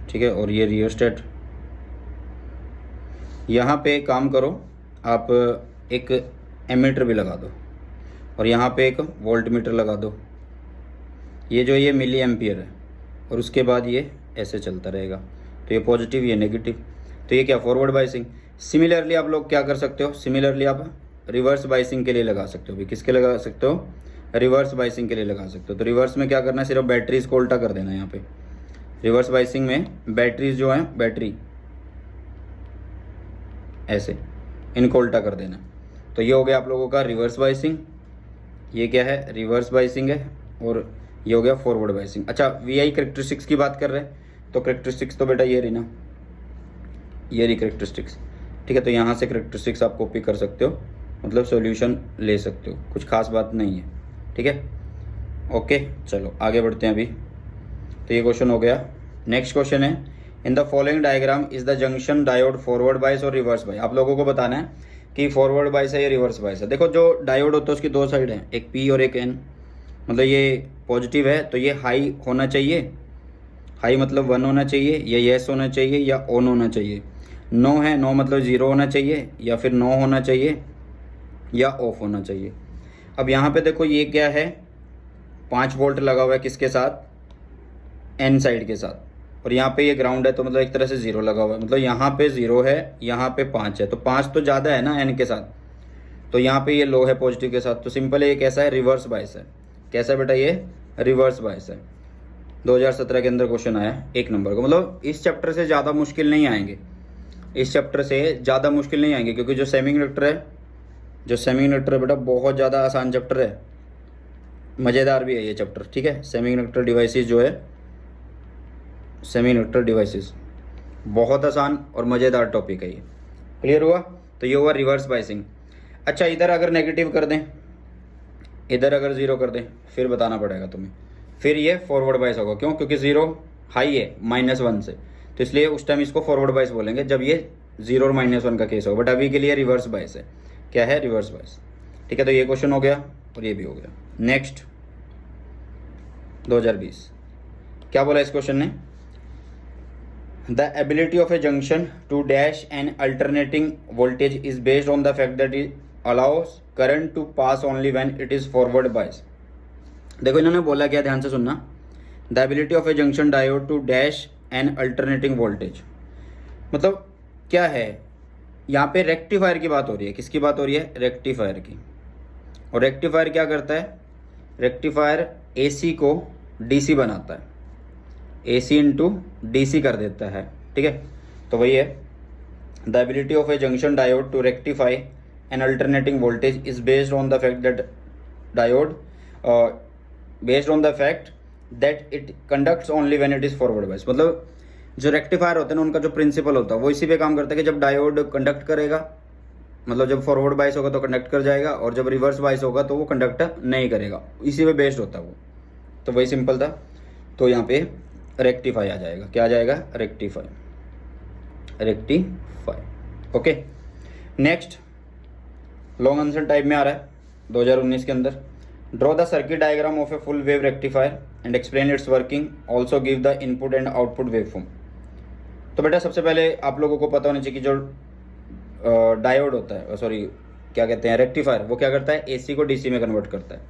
ठीक है, और ये रियोस्टेट। यहाँ पे काम करो आप, एक एमीटर भी लगा दो, और यहाँ पे एक वोल्ट मीटर लगा दो। ये मिली एम्पियर है, और उसके बाद ये ऐसे चलता रहेगा, तो ये पॉजिटिव, ये नेगेटिव। तो ये क्या? Forward biasing. सिमिलरली आप लोग क्या कर सकते हो? सिमिलरली आप रिवर्स बाइसिंग के लिए लगा सकते हो भी। किसके लगा सकते हो? रिवर्स बाइसिंग के लिए लगा सकते हो। तो रिवर्स में क्या करना है? सिर्फ बैटरीज को उल्टा कर देना है। यहाँ पे रिवर्स बाइसिंग में बैटरीज जो हैं, बैटरी ऐसे इनको उल्टा कर देना। तो ये हो गया आप लोगों का रिवर्स बाइसिंग। ये क्या है? रिवर्स बाइसिंग है। और ये हो गया फॉरवर्ड बाइसिंग। अच्छा, वीआई करेक्टरिस्टिक्स की बात कर रहे हैं, तो करेक्टरिस्टिक्स तो बेटा ये रही ना, ये रही करेक्टरिस्टिक्स, ठीक है। तो यहाँ से करेक्टरिस्टिक्स आप कॉपी कर सकते हो, मतलब सॉल्यूशन ले सकते हो, कुछ खास बात नहीं है, ठीक है। ओके, चलो आगे बढ़ते हैं अभी। तो ये क्वेश्चन हो गया। नेक्स्ट क्वेश्चन है, in the following diagram is the junction diode forward बाइस और रिवर्स बाइस। आप लोगों को बताना है कि फॉरवर्ड बाइस है या रिवर्स बाइस है। देखो जो डायोड होता है उसकी 2 साइड हैं, एक पी और एक एन। मतलब ये पॉजिटिव है तो ये हाई होना चाहिए, हाई मतलब 1 होना चाहिए, या येस होना चाहिए, या ऑन होना चाहिए। नो है, नो मतलब 0 होना चाहिए, या फिर नो होना चाहिए, या ऑफ होना चाहिए। अब यहाँ पे देखो ये क्या है? 5 वोल्ट लगा हुआ है, किसके साथ? एन साइड के साथ। और यहाँ पे ये ग्राउंड है, तो मतलब एक तरह से 0 लगा हुआ है, मतलब यहाँ पे 0 है, यहाँ पे 5 है, तो 5 तो ज़्यादा है ना एन के साथ, तो यहाँ पे ये लो है पॉजिटिव के साथ। तो सिंपल है, ये कैसा है? रिवर्स बाइस है। कैसा बेटा? ये रिवर्स बाइस है। 2017 के अंदर क्वेश्चन आया 1 नंबर का। मतलब इस चैप्टर से ज़्यादा मुश्किल नहीं आएंगे, इस चैप्टर से ज़्यादा मुश्किल नहीं आएंगे, क्योंकि जो सेमीकंडक्टर है बेटा बहुत ज़्यादा आसान चैप्टर है, मज़ेदार भी है ये चैप्टर, ठीक है। सेमीकंडक्टर डिवाइसेस जो है, सेमीकंडक्टर डिवाइसेस बहुत आसान और मज़ेदार टॉपिक है ये। क्लियर हुआ? तो ये हुआ रिवर्स बाइसिंग। अच्छा इधर अगर नेगेटिव कर दें, इधर अगर ज़ीरो कर दें, फिर बताना पड़ेगा तुम्हें, फिर ये फॉरवर्ड बायस होगा। क्यों? क्योंकि ज़ीरो हाई है -1 से, तो इसलिए उस टाइम इसको फॉरवर्ड बायस बोलेंगे जब ये 0 और -1 का केस होगा। बट अभी के लिए रिवर्स बायस है। क्या है? Reverse bias. ठीक है, तो ये क्वेश्चन हो गया और ये भी हो गया। नेक्स्ट 2020 क्या बोला इस क्वेश्चन ने? The ability of a junction to dash an alternating voltage is based on the fact that it allows current to pass only when it is forward bias. देखो इन्होंने बोला क्या, ध्यान से सुनना। The ability of a junction diode to dash an alternating voltage, मतलब क्या है? यहाँ पे रेक्टिफायर की बात हो रही है। किसकी बात हो रही है? रेक्टिफायर की। और रेक्टिफायर क्या करता है? रेक्टिफायर एसी को डीसी बनाता है, एसी इंटू डीसी कर देता है। ठीक है, तो वही है। The ability of a junction diode to rectify N alternating voltage is based on the fact that diode based on the fact that it conducts only when it is forward बायस। मतलब जो रेक्टिफायर होते हैं ना, उनका जो principal होता है वो इसी पे काम करता है कि जब डायोड कंडक्ट करेगा, मतलब जब फॉरवर्ड बायस होगा तो कंडक्ट कर जाएगा, और जब रिवर्स बायस होगा तो वो कंडक्ट नहीं करेगा। इसी पे बेस्ड होता है वो। तो वही सिंपल था। तो यहाँ पे रेक्टिफाई आ जाएगा। क्या आ जाएगा? Rectify, rectify. Okay, next long answer type में आ रहा है 2019 के अंदर। Draw the circuit diagram of a full wave rectifier and explain it's working, also give the input and output wave form. तो बेटा सबसे पहले आप लोगों को पता होना चाहिए कि जो डायोड होता है, सॉरी क्या कहते हैं, रेक्टिफायर, वो क्या करता है? एसी को डीसी में कन्वर्ट करता है।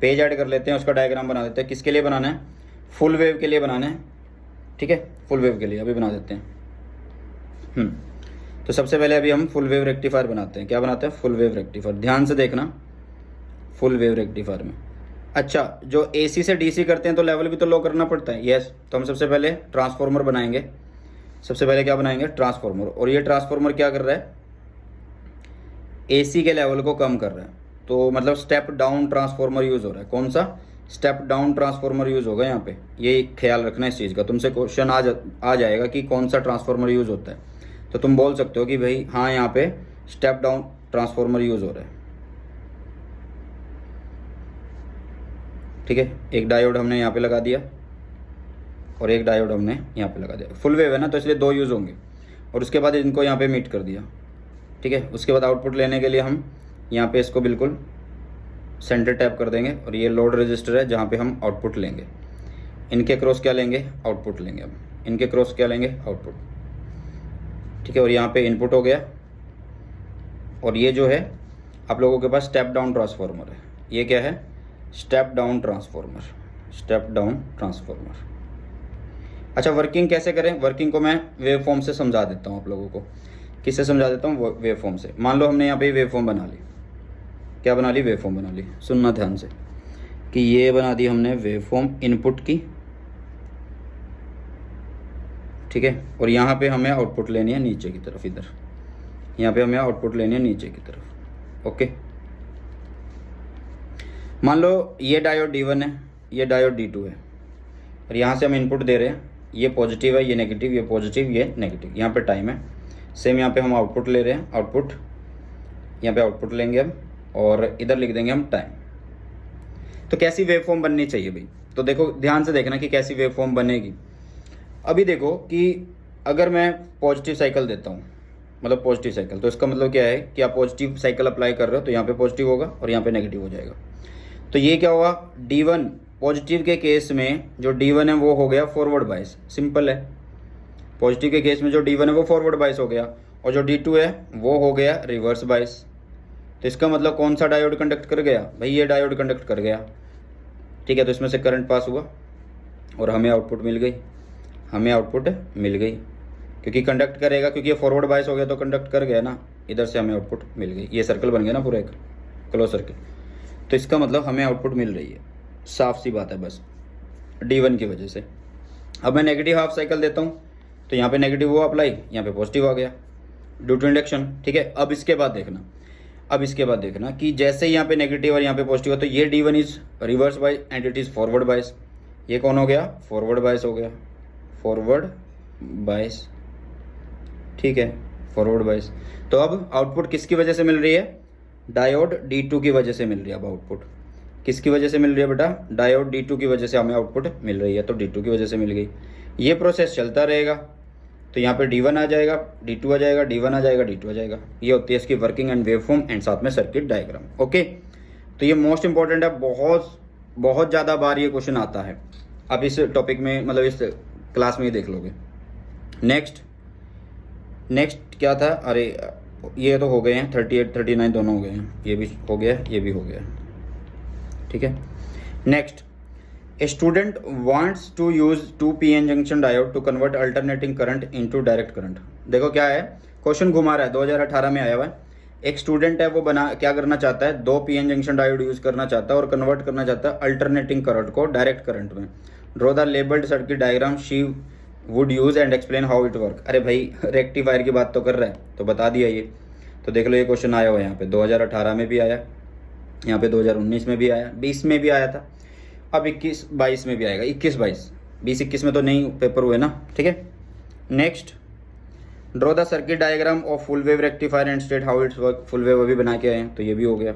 पेज ऐड कर लेते हैं, उसका डायग्राम बना देते हैं। किसके लिए बनाना है? फुल वेव के लिए बनाना है। ठीक है, फुल वेव के लिए अभी बना देते हैं। तो सबसे पहले अभी हम फुल वेव रेक्टिफायर बनाते हैं। क्या बनाते हैं? Full wave rectifier. ध्यान से देखना, फुल वेव रेक्टिफायर में अच्छा जो एसी से डीसी करते हैं तो लेवल भी तो लो करना पड़ता है। यस, तो हम सबसे पहले ट्रांसफॉर्मर बनाएंगे। सबसे पहले क्या बनाएंगे? ट्रांसफॉर्मर। और ये ट्रांसफॉर्मर क्या कर रहा है? एसी के लेवल को कम कर रहा है। तो मतलब स्टेप डाउन ट्रांसफॉर्मर यूज हो रहा है। कौन सा? स्टेप डाउन ट्रांसफॉर्मर यूज होगा यहाँ पे। ये ख्याल रखना इस चीज़ का। तुमसे क्वेश्चन आ जाएगा कि कौन सा ट्रांसफॉर्मर यूज होता है, तो तुम बोल सकते हो कि भाई हाँ यहाँ पे स्टेप डाउन ट्रांसफॉर्मर यूज हो रहा है। ठीक है, एक डायोड हमने यहाँ पे लगा दिया और एक डायोड हमने यहाँ पे लगा दिया। फुल वेव है ना, तो इसलिए 2 यूज़ होंगे। और उसके बाद इनको यहाँ पे मीट कर दिया। ठीक है, उसके बाद आउटपुट लेने के लिए हम यहाँ पे इसको बिल्कुल सेंटर टैप कर देंगे, और ये लोड रजिस्टर है जहाँ पे हम आउटपुट लेंगे। इनके क्रॉस क्या लेंगे? आउटपुट लेंगे। अब इनके क्रॉस क्या लेंगे? आउटपुट। ठीक है, और यहाँ पे इनपुट हो गया। और ये जो है आप लोगों के पास स्टेप डाउन ट्रांसफॉर्मर है। ये क्या है? Step down transformer, step down transformer. अच्छा, वर्किंग कैसे करें? वर्किंग को मैं वेव फॉर्म से समझा देता हूँ आप लोगों को। किससे समझा देता हूँ? वेव फॉर्म से। मान लो हमने यहाँ पे वेव फॉर्म बना ली। क्या बना ली? वेव फॉर्म बना ली। सुनना ध्यान से कि ये बना दी हमने वेव फॉर्म इनपुट की। ठीक है, और यहाँ पे हमें आउटपुट लेनी है नीचे की तरफ, इधर यहाँ पे हमें आउटपुट लेनी है नीचे की तरफ। ओके, मान लो ये डायोड D1 है, ये डायोड D2 है, और यहाँ से हम इनपुट दे रहे हैं। ये पॉजिटिव है, ये नेगेटिव, ये पॉजिटिव, ये नेगेटिव। यहाँ पे टाइम है। सेम यहाँ पे हम आउटपुट ले रहे हैं। आउटपुट यहाँ पे आउटपुट लेंगे हम, और इधर लिख देंगे हम टाइम। तो कैसी वेव फॉर्म बननी चाहिए भाई? तो देखो ध्यान से देखना कि कैसी वेव फॉर्म बनेगी। अभी देखो कि अगर मैं पॉजिटिव साइकिल देता हूँ, मतलब पॉजिटिव साइकिल, तो इसका मतलब क्या है कि आप पॉजिटिव साइकिल अप्लाई कर रहे हो, तो यहाँ पे पॉजिटिव होगा और यहाँ पे नेगेटिव हो जाएगा। तो ये क्या होगा? D1 पॉजिटिव के केस में जो D1 है वो हो गया फॉरवर्ड बायस। सिंपल है। पॉजिटिव के केस में जो D1 है वो फॉरवर्ड बायस हो गया, और जो D2 है वो हो गया रिवर्स बायस। तो इसका मतलब कौन सा डायोड कंडक्ट कर गया? भाई ये डायोड कंडक्ट कर गया। ठीक है, तो इसमें से करंट पास हुआ और हमें आउटपुट मिल गई। हमें आउटपुट मिल गई क्योंकि कंडक्ट करेगा, क्योंकि ये फॉरवर्ड बायस हो गया तो कंडक्ट कर गया ना। इधर से हमें आउटपुट मिल गई। ये सर्कल बन गया ना पूरा एक क्लोज सर्किल। तो इसका मतलब हमें आउटपुट मिल रही है। साफ सी बात है बस D1 की वजह से। अब मैं नेगेटिव हाफ साइकिल देता हूँ, तो यहाँ पे नेगेटिव हुआ अप्लाई, यहाँ पे पॉजिटिव आ गया ड्यू टू इंडक्शन। ठीक है, अब इसके बाद देखना कि जैसे यहाँ पे नेगेटिव और यहाँ पे पॉजिटिव है, तो ये D1 is reverse bias and it is forward बायस। ये कौन हो गया? फॉरवर्ड बायस हो गया, फॉरवर्ड बायस। ठीक है, फॉरवर्ड बायस। तो अब आउटपुट किसकी वजह से मिल रही है? डायोड D2 की वजह से मिल रही है अब आउटपुट। किसकी वजह से मिल रही है बेटा? डायोड D2 की वजह से हमें आउटपुट मिल रही है, तो D2 की वजह से मिल गई। ये प्रोसेस चलता रहेगा, तो यहाँ पे D1 आ जाएगा, D2 आ जाएगा, D1 आ जाएगा, D2 आ जाएगा। ये होती है इसकी वर्किंग एंड वेवफॉर्म एंड साथ में सर्किट डायग्राम। ओके, तो ये मोस्ट इंपॉर्टेंट है, बहुत बहुत ज़्यादा बार ये क्वेश्चन आता है। आप इस टॉपिक में मतलब इस क्लास में ही देख लोगे। नेक्स्ट क्या था? अरे ये तो हो गए हैं, 38 39 दोनों हो गए हैं, ये भी हो गया, ये भी हो गया, ठीक है। Next, a student wants to use 2 PN junction diode to convert alternating current into direct current. देखो क्या है, क्वेश्चन घुमा रहा है, 2018 में आया हुआ है। एक स्टूडेंट है, वो क्या करना चाहता है, 2 PN जंक्शन डायोड यूज करना चाहता है और कन्वर्ट करना चाहता है अल्टरनेटिंग करंट को डायरेक्ट करंट में। Draw the labelled circuit diagram she would use and explain how it work. अरे भाई रेक्टिफायर की बात तो कर रहा है, तो बता दिया ये। तो देख लो ये क्वेश्चन आया हुआ है यहाँ पे, 2018 में भी आया, यहाँ पे 2019 में भी आया, 20 में भी आया था, अब 21-22 में भी आएगा। 21-22, 20-21 में तो नहीं पेपर हुए ना, ठीक है। Next, draw the circuit diagram of full wave rectifier and state how it's work. Full wave अभी बना के आए हैं, तो ये भी हो गया।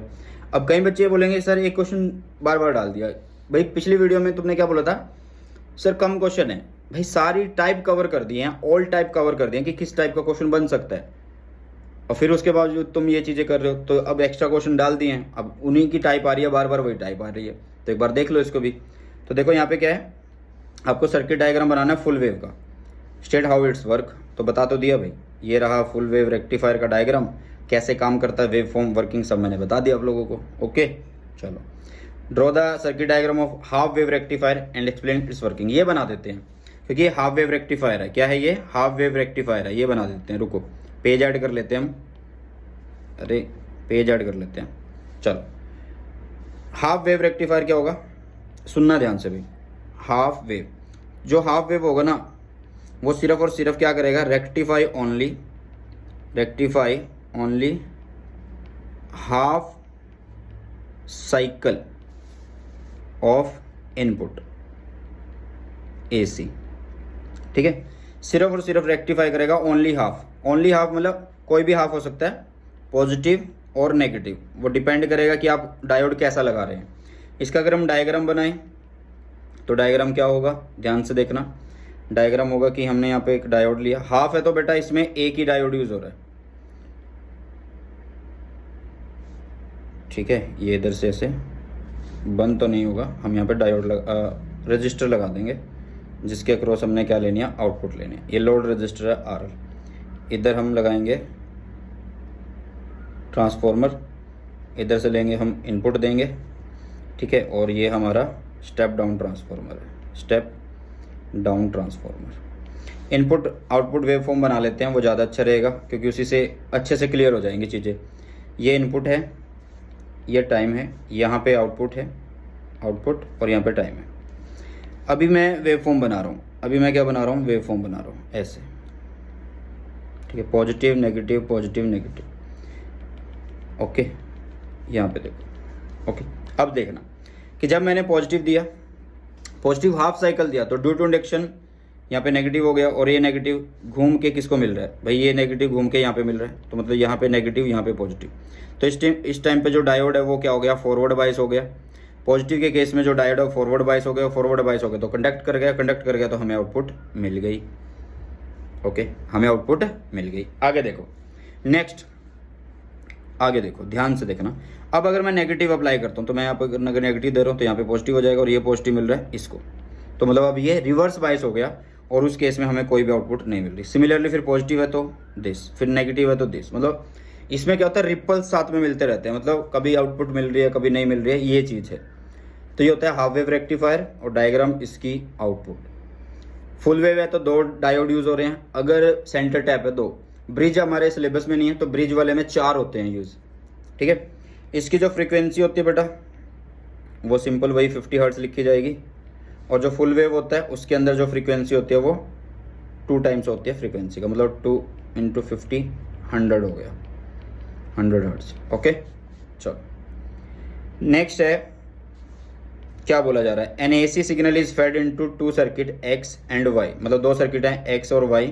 अब कई बच्चे बोलेंगे सर एक क्वेश्चन बार बार डाल दिया। भाई पिछली वीडियो में तुमने क्या बोला था? सर कम क्वेश्चन है। भाई सारी टाइप कवर कर दिए हैं, ऑल टाइप कवर कर दिए हैं कि किस टाइप का क्वेश्चन बन सकता है, और फिर उसके बावजूद तुम ये चीज़ें कर रहे हो। तो अब एक्स्ट्रा क्वेश्चन डाल दिए हैं, अब उन्हीं की टाइप आ रही है, बार बार वही टाइप आ रही है, तो एक बार देख लो इसको भी। तो देखो यहाँ पे क्या है, आपको सर्किट डायग्राम बनाना है फुल वेव का, स्टेट हाउ इट्स वर्क, तो बता तो दिया भाई। ये रहा फुल वेव रेक्टिफायर का डायग्राम, कैसे काम करता है, वेव फॉर्म, वर्किंग, सब मैंने बता दिया आप लोगों को। ओके चलो, draw the circuit diagram of half wave rectifier and explain it's working. ये बना देते हैं क्योंकि ये हाफ वेव रेक्टिफायर है। क्या है ये? हाफ वेव रेक्टिफायर है, ये बना देते हैं। रुको पेज ऐड कर लेते हैं हम, अरे पेज ऐड कर लेते हैं। चलो, हाफ वेव रेक्टिफायर क्या होगा, सुनना ध्यान से भाई। हाफ वेव, जो हाफ वेव होगा ना, वो सिर्फ और सिर्फ क्या करेगा, rectify only half cycle of input AC, ठीक है। सिर्फ और सिर्फ रेक्टिफाई करेगा ओनली हाफ। ओनली हाफ मतलब कोई भी हाफ हो सकता है, पॉजिटिव और नेगेटिव, वो डिपेंड करेगा कि आप डायोड कैसा लगा रहे हैं। इसका अगर हम डायग्राम बनाएं तो डायग्राम क्या होगा, ध्यान से देखना। डायग्राम होगा कि हमने यहाँ पे एक डायोड लिया, हाफ है तो बेटा इसमें एक ही डायोड यूज हो रहा है, ठीक है। ये इधर से ऐसे बंद तो नहीं होगा, हम यहाँ पे डायोड रजिस्टर लगा देंगे जिसके अक्रॉस हमने क्या लेनी है, आउटपुट लेनी है। ये लोड रजिस्टर है RL। इधर हम लगाएंगे ट्रांसफॉर्मर, इधर से लेंगे हम इनपुट देंगे, ठीक है। और ये हमारा स्टेप डाउन ट्रांसफॉर्मर है, step down transformer. Input output wave form बना लेते हैं, वो ज़्यादा अच्छा रहेगा क्योंकि उसी से अच्छे से क्लियर हो जाएंगी चीज़ें। ये इनपुट है, ये टाइम है, यहाँ पे आउटपुट है, आउटपुट, और यहाँ पे टाइम है। अभी मैं वेव फॉर्म बना रहा हूँ, अभी मैं क्या बना रहा हूँ, वेव फॉर्म बना रहा हूँ ऐसे, ठीक है। Positive negative, positive negative, okay. यहाँ पे देखो, ओके। अब देखना कि जब मैंने पॉजिटिव दिया, पॉजिटिव हाफ साइकिल दिया, तो ड्यू टू इंडक्शन यहाँ पे नेगेटिव हो गया, और ये नेगेटिव घूम के किसको मिल रहा है भाई, ये नेगेटिव घूम के यहाँ पे मिल रहा है, तो मतलब यहाँ पे नेगेटिव, यहाँ पे पॉजिटिव। तो इस टाइम पे जो डायोड है वो क्या हो गया, फॉरवर्ड बाइस हो गया। पॉजिटिव के केस में जो डायोड है फॉरवर्ड बाइस हो गया, फॉरवर्ड बाइस हो गया तो कंडक्ट कर गया, तो हमें आउटपुट मिल गई। ओके, हमें आउटपुट मिल गई। आगे देखो, नेक्स्ट आगे देखो, ध्यान से देखना। अब अगर मैं नेगेटिव अप्लाई करता हूँ, तो मैं यहाँ पर अगर नेगेटिव दे रहा हूँ तो यहाँ पे पॉजिटिव हो जाएगा, और ये पॉजिटिव मिल रहा है इसको, तो मतलब अब ये रिवर्स बाइस हो गया, और उस केस में हमें कोई भी आउटपुट नहीं मिल रही। सिमिलरली फिर पॉजिटिव है तो दिस, फिर नेगेटिव है तो दिस, मतलब इसमें क्या होता है, रिपल्स साथ में मिलते रहते हैं, मतलब कभी आउटपुट मिल रही है, कभी नहीं मिल रही है, ये चीज़ है। तो ये होता है हाफ वेव रेक्टिफायर, और डायग्राम इसकी आउटपुट। फुल वेव है तो 2 डायोड यूज हो रहे हैं, अगर सेंटर टैप है 2। ब्रिज हमारे सिलेबस में नहीं है, तो ब्रिज वाले में 4 होते हैं यूज, ठीक है। इसकी जो फ्रीक्वेंसी होती है बेटा, वो सिंपल वही 50 हर्ट्ज लिखी जाएगी, और जो फुल वेव होता है उसके अंदर जो फ्रीक्वेंसी होती है वो 2 टाइम्स होती है फ्रीक्वेंसी का, मतलब 2 × 50 100 हो गया, 100 हर्ट्ज। ओके चलो, नेक्स्ट है, क्या बोला जा रहा है, an AC signal is fed into 2 circuit X and Y, मतलब 2 सर्किट हैं X और Y,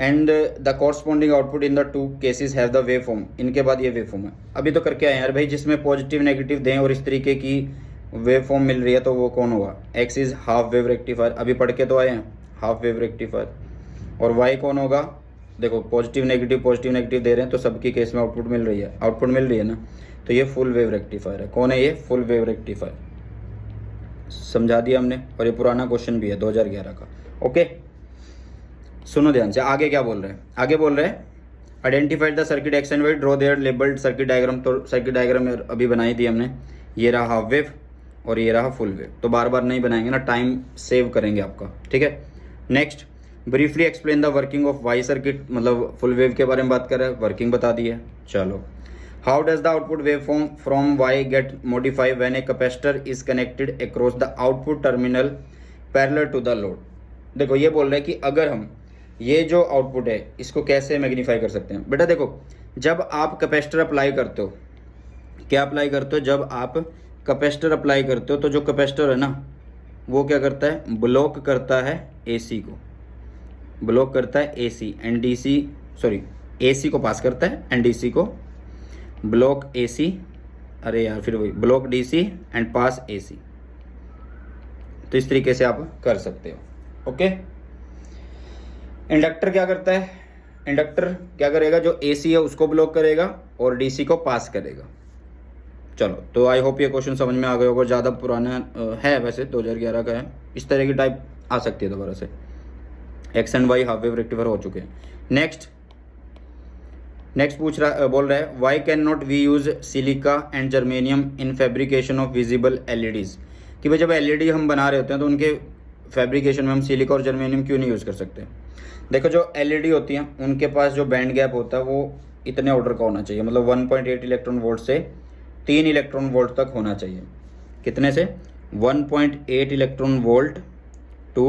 and the corresponding output in the two cases have the wave form. इनके बाद ये वेव फॉर्म है। अभी तो करके आए हैं यार भाई, जिसमें पॉजिटिव नेगेटिव दें और इस तरीके की वेव फॉर्म मिल रही है तो वो कौन होगा? X is half wave rectifier, अभी पढ़ के तो आए हैं, हाफ वेव रेक्टिफायर। और वाई कौन होगा? देखो पॉजिटिव नेगेटिव दे रहे हैं तो सबकी केस में आउटपुट मिल रही है ना, तो ये फुल वेव रेक्टिफायर है। कौन है ये? Full wave rectifier. समझा दिया हमने, और ये पुराना क्वेश्चन भी है 2011 का। ओके, सुनो ध्यान से, आगे क्या बोल रहे हैं? आगे बोल रहे हैं identified the circuit X and Y, draw their labelled circuit diagram. तो सर्किट डायग्राम अभी बनाई थी हमने, ये रहा हाफ वेव और ये रहा फुल वेव। तो बार बार नहीं बनाएंगे ना, टाइम सेव करेंगे आपका, ठीक है। Next, briefly explain the working of Y circuit, मतलब फुल वेव के बारे में बात कर रहे हैं, वर्किंग बता दी है। चलो, how does the output wave form from Y get modified when a capacitor is connected across the output terminal parallel to the load. देखो ये बोल रहे हैं कि अगर हम ये जो आउटपुट है इसको कैसे मैग्नीफाई कर सकते हैं। बेटा देखो, जब आप कैपेसिटर अप्लाई करते हो, क्या अप्लाई करते हो? जब आप कैपेसिटर अप्लाई करते हो तो जो कैपेसिटर है ना वो क्या करता है? ब्लॉक करता है एसी को, ब्लॉक करता है AC and DC, sorry AC को पास करता है एंड डीसी को, ब्लॉक एसी, अरे यार फिर वही block DC and pass AC. तो इस तरीके से आप कर सकते हो। ओके, इंडक्टर क्या करता है? इंडक्टर क्या करेगा? जो एसी है उसको ब्लॉक करेगा और डीसी को पास करेगा। चलो, तो आई होप ये क्वेश्चन समझ में आ गया होगा। ज़्यादा पुराना है वैसे, 2011 का है। इस तरह की टाइप आ सकती है दोबारा से। X and Y half wave rectifier हो चुके हैं। नेक्स्ट बोल रहा है why can not we use silica and germanium in fabrication of visible LEDs. कि भाई जब एलईडी हम बना रहे होते हैं तो उनके फैब्रिकेशन में हम सिलिका और जर्मेनियम क्यों नहीं यूज़ कर सकते? देखो, जो एलईडी होती हैं उनके पास जो बैंड गैप होता है वो इतने ऑर्डर का होना चाहिए, मतलब 1.8 इलेक्ट्रॉन वोल्ट से 3 इलेक्ट्रॉन वोल्ट तक होना चाहिए। कितने से? 1.8 electron volt to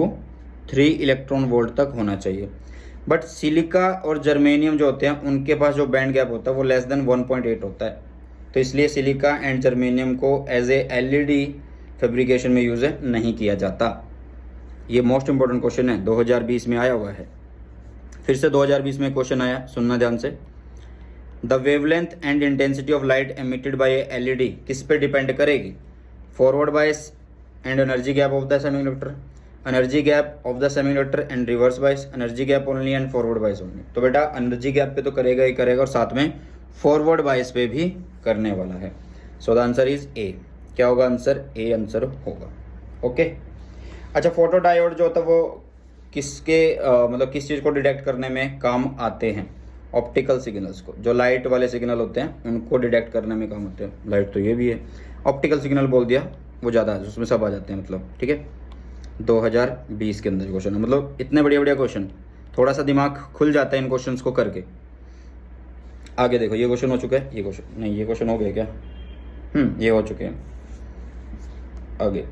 3 electron volt तक होना चाहिए। बट सिलिका और जर्मेनियम जो होते हैं उनके पास जो बैंड गैप होता है वो लेस देन 1.8 होता है। तो इसलिए सिलिका एंड जर्मेनियम को एज ए एलईडी फैब्रिकेशन में यूज़ नहीं किया जाता। ये मोस्ट इंपॉर्टेंट क्वेश्चन है, 2020 में आया हुआ है। फिर से 2020 में क्वेश्चन आया, सुनना ध्यान से। The wavelength and intensity of light emitted by LED किस पे डिपेंड करेगी? Forward bias and energy gap of the semiconductor, energy gap of the semiconductor and reverse bias, energy gap only and forward bias only. तो बेटा energy gap पे तो करेगा ही करेगा और साथ में फॉरवर्ड बायस पे भी करने वाला है। So the answer is a. क्या होगा आंसर? ए आंसर होगा। ओके, अच्छा, फोटो डायोड जो होता है वो किसके मतलब किस चीज़ को डिटेक्ट करने में काम आते हैं? ऑप्टिकल सिग्नल्स को, जो लाइट वाले सिग्नल होते हैं उनको डिटेक्ट करने में काम आते हैं। लाइट तो ये भी है, ऑप्टिकल सिग्नल बोल दिया वो ज़्यादा है, उसमें सब आ जाते हैं, मतलब ठीक है। 2020 के अंदर क्वेश्चन है, मतलब इतने बढ़िया बढ़िया क्वेश्चन, थोड़ा सा दिमाग खुल जाता है इन क्वेश्चंस को करके। आगे देखो, ये क्वेश्चन हो चुका है, ये क्वेश्चन नहीं, ये क्वेश्चन हो गया क्या? ये हो चुके हैं। आगे,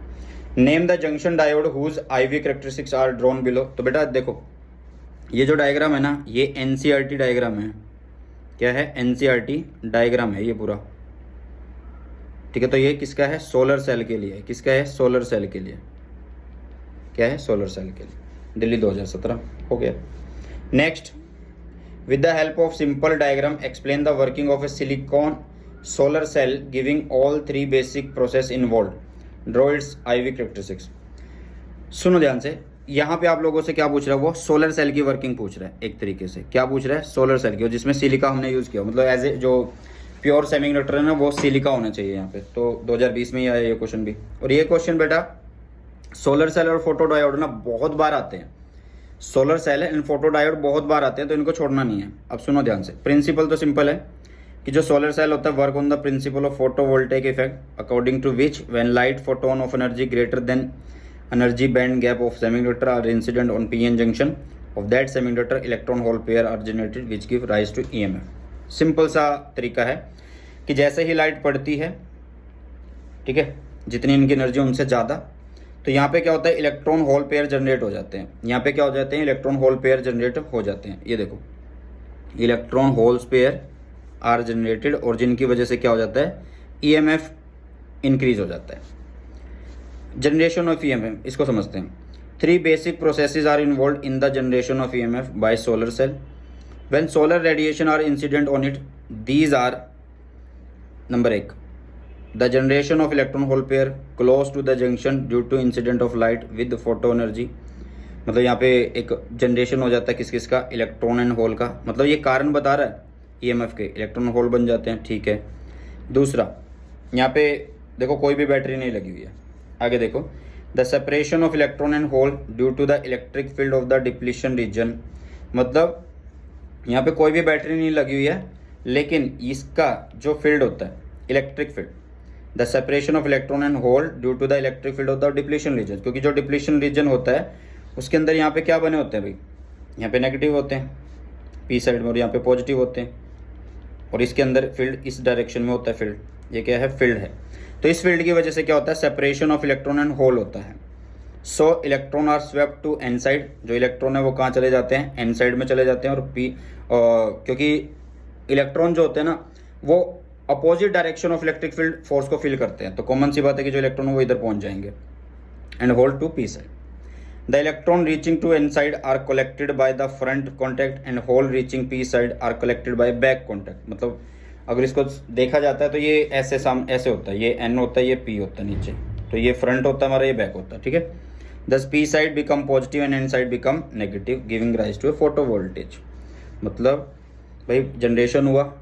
name the junction diode whose IV characteristics are drawn below. तो बेटा देखो, ये जो डायग्राम है ना ये NCERT डायग्राम है। क्या है? NCERT डायग्राम है ये पूरा, ठीक है। तो ये किसका है? सोलर सेल के लिए। किसका है? सोलर सेल के लिए। क्या है? सोलर सेल के लिए। दिल्ली 2017 हो गया। Next, with the help of simple diagram explain the working of a silicon solar cell giving all 3 basic process involve, draw its IV characteristics. सुनो ध्यान से, यहाँ पे आप लोगों से क्या पूछ रहा है? वो सोलर सेल की वर्किंग पूछ रहा है। एक तरीके से क्या पूछ रहा है? सोलर सेल की, जिसमें सिलिका हमने यूज़ किया, मतलब एज ए जो प्योर सेमीकंडक्टर है ना वो सिलिका होना चाहिए यहाँ पे। तो 2020 में ही आया ये क्वेश्चन भी। और ये क्वेश्चन बेटा सोलर सेल और फोटो डायोड ना बहुत बार आते हैं। Solar cell and photo diode बहुत बार आते हैं, तो इनको छोड़ना नहीं है। अब सुनो ध्यान से, प्रिंसिपल तो सिंपल है कि जो सोलर सेल होता है work on the principle of photovoltaic effect according to which when light photon of energy greater than energy band gap of semiconductor are incident on PN junction of that semiconductor electron hole pair are generated which give rise to EMF। Simple सा तरीका है कि जैसे ही light पड़ती है, ठीक है, जितनी इनकी एनर्जी उनसे ज़्यादा, तो यहाँ पे क्या होता है? इलेक्ट्रॉन होल पेयर जनरेट हो जाते हैं। यहाँ पे क्या हो जाते हैं? इलेक्ट्रॉन होल पेयर जनरेट हो जाते हैं। ये देखो, electron holes pair are generated, और जिनकी वजह से क्या हो जाता है? EMF इंक्रीज हो जाता है। जनरेशन ऑफ EMF इसको समझते हैं। 3 basic processes are involved in the generation of EMF by solar cell. When solar radiation are incident on it, these are number 1, the generation of electron hole pair close to the junction due to incident of light with photo energy. मतलब यहाँ पे एक generation हो जाता है किस किस का, इलेक्ट्रॉन एंड होल का, मतलब ये कारण बता रहा है ईएमएफ के, इलेक्ट्रॉन होल बन जाते हैं, ठीक है। दूसरा यहाँ पे देखो कोई भी बैटरी नहीं लगी हुई है, आगे देखो, the separation of electron and hole due to the electric field of the depletion region, मतलब यहाँ पे कोई भी बैटरी नहीं लगी हुई है लेकिन इसका जो फील्ड होता है electric field, the separation of electron and hole due to the electric field of the depletion region, क्योंकि जो डिप्लीशन रीजन होता है उसके अंदर यहाँ पे क्या बने होते हैं भाई, यहाँ पे नेगेटिव होते हैं पी साइड में और यहाँ पे पॉजिटिव होते हैं, और इसके अंदर फील्ड इस डायरेक्शन में होता है फील्ड, ये क्या है, फील्ड है। तो इस फील्ड की वजह से क्या होता है, separation of electron and hole होता है। So electron are swept to N side, जो इलेक्ट्रॉन है वो कहाँ चले जाते हैं, एन साइड में चले जाते हैं, और पी क्योंकि इलेक्ट्रॉन जो होते हैं ना वो opposite direction of electric field force को फील करते हैं, तो कॉमन सी बात है कि जो इलेक्ट्रॉन वो इधर पहुंच जाएंगे, and hole to P side. The electron reaching to N side are collected by the front contact and hole reaching P side are collected by back contact. मतलब अगर इसको देखा जाता है तो ये ऐसे ऐसे होता है, ये एन होता है, ये पी होता है नीचे, तो ये फ्रंट होता है हमारा, ये बैक होता है, ठीक है। Thus P side become positive and N side become negative giving rise to a photo voltage. मतलब भाई जनरेशन हुआ,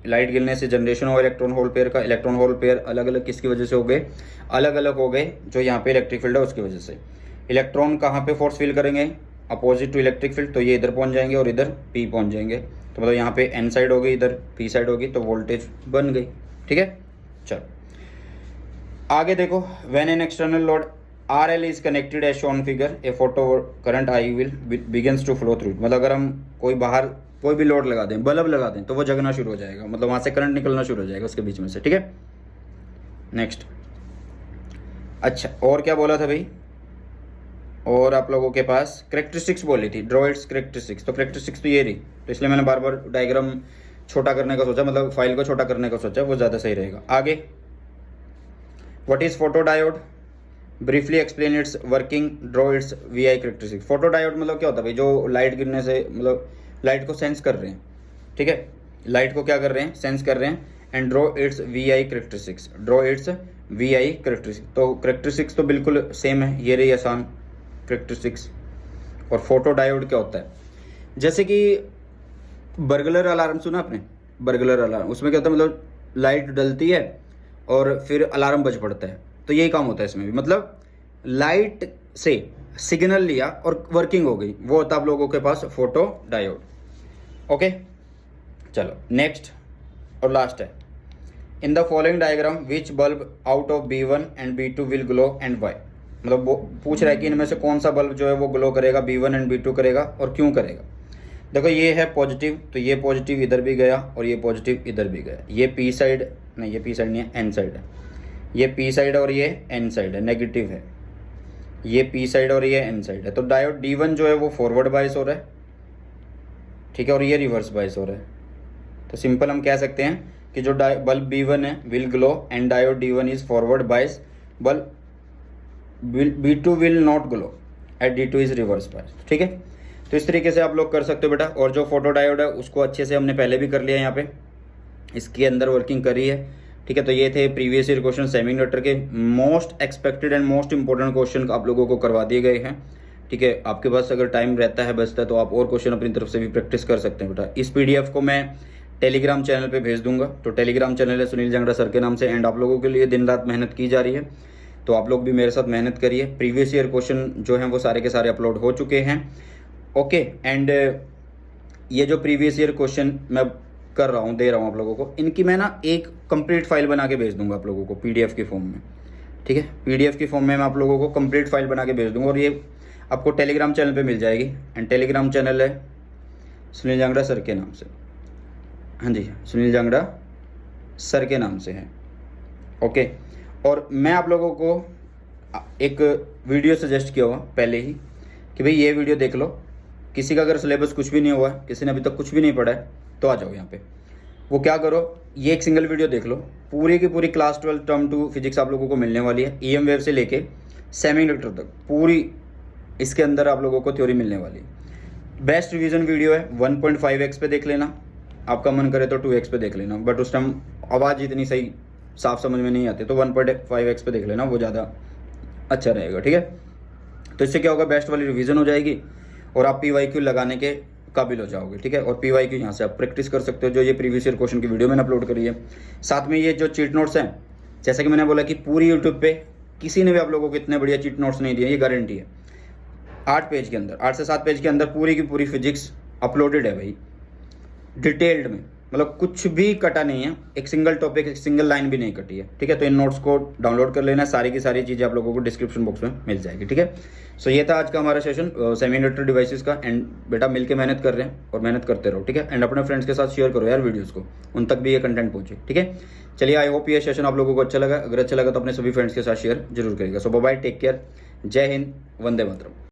लाइट गिरने से जनरेशन हुआ इलेक्ट्रॉन होल पेयर का, इलेक्ट्रॉन होल पेयर अलग अलग किसकी वजह से हो गए, अलग अलग हो गए, जो यहाँ पे इलेक्ट्रिक फील्ड है उसकी वजह से। इलेक्ट्रॉन कहाँ पे फोर्स फील करेंगे, अपोजिट टू इलेक्ट्रिक फील्ड, तो ये इधर पहुँच जाएंगे और इधर पी पहुँच जाएंगे, तो मतलब यहाँ पे एन साइड हो गई, इधर पी साइड होगी, तो वोल्टेज बन गई, ठीक है। चलो आगे देखो, when an external load RL is connected as shown figure, a photo current I will begins to flow through. मतलब अगर हम कोई बाहर कोई भी लोड लगा दें, बल्ब लगा दें, तो वो जगना शुरू हो जाएगा, मतलब वहाँ से करंट निकलना शुरू हो जाएगा उसके बीच में से, ठीक है। नेक्स्ट, अच्छा और क्या बोला था भाई, और आप लोगों के पास करेक्टरिस्टिक्स बोली थी, ड्रॉ इट्स करेक्टरिस्टिक्स, तो करेक्टरिस्टिक्स तो ये रही, तो इसलिए मैंने बार बार डायग्राम छोटा करने का सोचा, मतलब फाइल को छोटा करने का सोचा, वो ज़्यादा सही रहेगा। आगे, what is photo diode, briefly explain it's working, draw it's VI characteristics. Photo diode मतलब क्या होता है भाई, जो लाइट गिरने से मतलब लाइट को सेंस कर रहे हैं, ठीक है, लाइट को क्या कर रहे हैं, सेंस कर रहे हैं, and draw it's VI characteristics, draw it's VI characteristics. तो करेक्टरिस्टिक्स तो बिल्कुल सेम है, ये रही आसान करेक्टरिस्टिक्स। और फोटो डायोड क्या होता है, जैसे कि बर्गलर अलार्म सुना आपने, बर्गलर अलार्म, उसमें क्या होता है, मतलब लाइट डलती है और फिर अलार्म बज पड़ता है, तो यही काम होता है इसमें भी, मतलब लाइट से सिग्नल लिया और वर्किंग हो गई, वो होता है आप लोगों के पास फोटो डायोड। ओके चलो नेक्स्ट और लास्ट है, in the following diagram which bulb out of B1 and B2 will glow and why. मतलब वो पूछ रहा है कि इनमें से कौन सा बल्ब जो है वो ग्लो करेगा, B1 एंड B2 करेगा और क्यों करेगा। देखो ये है पॉजिटिव, तो ये पॉजिटिव इधर भी गया और ये पॉजिटिव इधर भी गया, ये पी साइड नहीं, ये पी साइड नहीं है, एन साइड है, ये पी साइड और ये एन साइड है, नेगेटिव है, ये पी साइड और ये एन साइड है। तो डायोड D1 जो है वो फॉरवर्ड बायस हो रहा है, ठीक है, और ये रिवर्स बायस हो रहा है। तो सिंपल हम कह सकते हैं कि जो बल्ब B1 है will glow and diode D1 is forward bias, bulb B2 will not glow at D2 is reverse bias, ठीक है। तो इस तरीके से आप लोग कर सकते हो बेटा। और जो फोटो डायोड है उसको अच्छे से हमने पहले भी कर लिया, यहाँ पे इसके अंदर वर्किंग करी है, ठीक है। तो ये थे प्रीवियस ईयर क्वेश्चन सेमीकंडक्टर के most expected and most important question आप लोगों को करवा दिए गए हैं, ठीक है। आपके पास अगर टाइम रहता है बचता है तो आप और क्वेश्चन अपनी तरफ से भी प्रैक्टिस कर सकते हैं बेटा। इस PDF को मैं टेलीग्राम चैनल पे भेज दूंगा, तो टेलीग्राम चैनल है सुनील जांगड़ा सर के नाम से, एंड आप लोगों के लिए दिन रात मेहनत की जा रही है, तो आप लोग भी मेरे साथ मेहनत करिए। प्रीवियस ईयर क्वेश्चन जो हैं वो सारे के सारे अपलोड हो चुके हैं, ओके। एंड ये जो प्रीवियस ईयर क्वेश्चन मैं कर रहा हूँ, दे रहा हूँ आप लोगों को, इनकी मैं ना एक कंप्लीट फाइल बना के भेज दूंगा आप लोगों को PDF की फॉर्म में, ठीक है। PDF की फॉर्म में मैं आप लोगों को कंप्लीट फाइल बना के भेज दूंगा, और ये आपको टेलीग्राम चैनल पे मिल जाएगी। एंड टेलीग्राम चैनल है सुनील जांगड़ा सर के नाम से, हाँ जी, सुनील जांगड़ा सर के नाम से है, ओके। और मैं आप लोगों को एक वीडियो सजेस्ट किया हुआ पहले ही कि भाई ये वीडियो देख लो, किसी का अगर सिलेबस कुछ भी नहीं हुआ, किसी ने अभी तक कुछ भी नहीं पढ़ा है, तो आ जाओ यहाँ पे। वो क्या करो, ये एक सिंगल वीडियो देख लो, पूरी की पूरी क्लास 12 टर्म 2 फिजिक्स आप लोगों को मिलने वाली है, EM वेव से लेके सेमीकंडक्टर तक पूरी इसके अंदर आप लोगों को थ्योरी मिलने वाली है। बेस्ट रिवीजन वीडियो है, 1.5x पे देख लेना, आपका मन करे तो 2x पे देख लेना, बट उस टाइम आवाज़ इतनी सही साफ समझ में नहीं आती, तो 1.5x पे देख लेना, वो ज़्यादा अच्छा रहेगा, ठीक है। तो इससे क्या होगा, बेस्ट वाली रिवीजन हो जाएगी और आप PYQ लगाने के काबिल हो जाओगे, ठीक है। और PYQ यहाँ से आप प्रैक्टिस कर सकते हो, जो ये प्रीवियस ईयर क्वेश्चन की वीडियो मैंने अपलोड करी है। साथ में ये जो चीट नोट्स हैं, जैसे कि मैंने बोला कि पूरी यूट्यूब पे किसी ने भी आप लोगों को इतने बढ़िया चीट नोट्स नहीं दिए, ये गारंटी है। 8 पेज के अंदर, 8 से 7 पेज के अंदर पूरी की पूरी फिजिक्स अपलोडेड है भाई, डिटेल्ड में, मतलब कुछ भी कटा नहीं है, एक सिंगल टॉपिक, एक सिंगल लाइन भी नहीं कटी है, ठीक है। तो इन नोट्स को डाउनलोड कर लेना, सारी की सारी चीज़ें आप लोगों को डिस्क्रिप्शन बॉक्स में मिल जाएगी, ठीक है। सो ये था आज का हमारा सेशन सेमीकंडक्टर डिवाइसेस का। एंड बेटा मिलके मेहनत कर रहे हैं और मेहनत करते रहो, ठीक है। एंड अपने फ्रेंड्स के साथ शेयर करो यार वीडियोज़ को, उन तक भी ये कंटेंट पहुंचे, ठीक है। चलिए, आई होप ये सेशन आप लोगों को अच्छा लगा। अगर अच्छा लगा तो अपने सभी फ्रेंड्स के साथ शेयर जरूर करिएगा। सो बाय बाय, टेक केयर, जय हिंद, वंदे मातरम।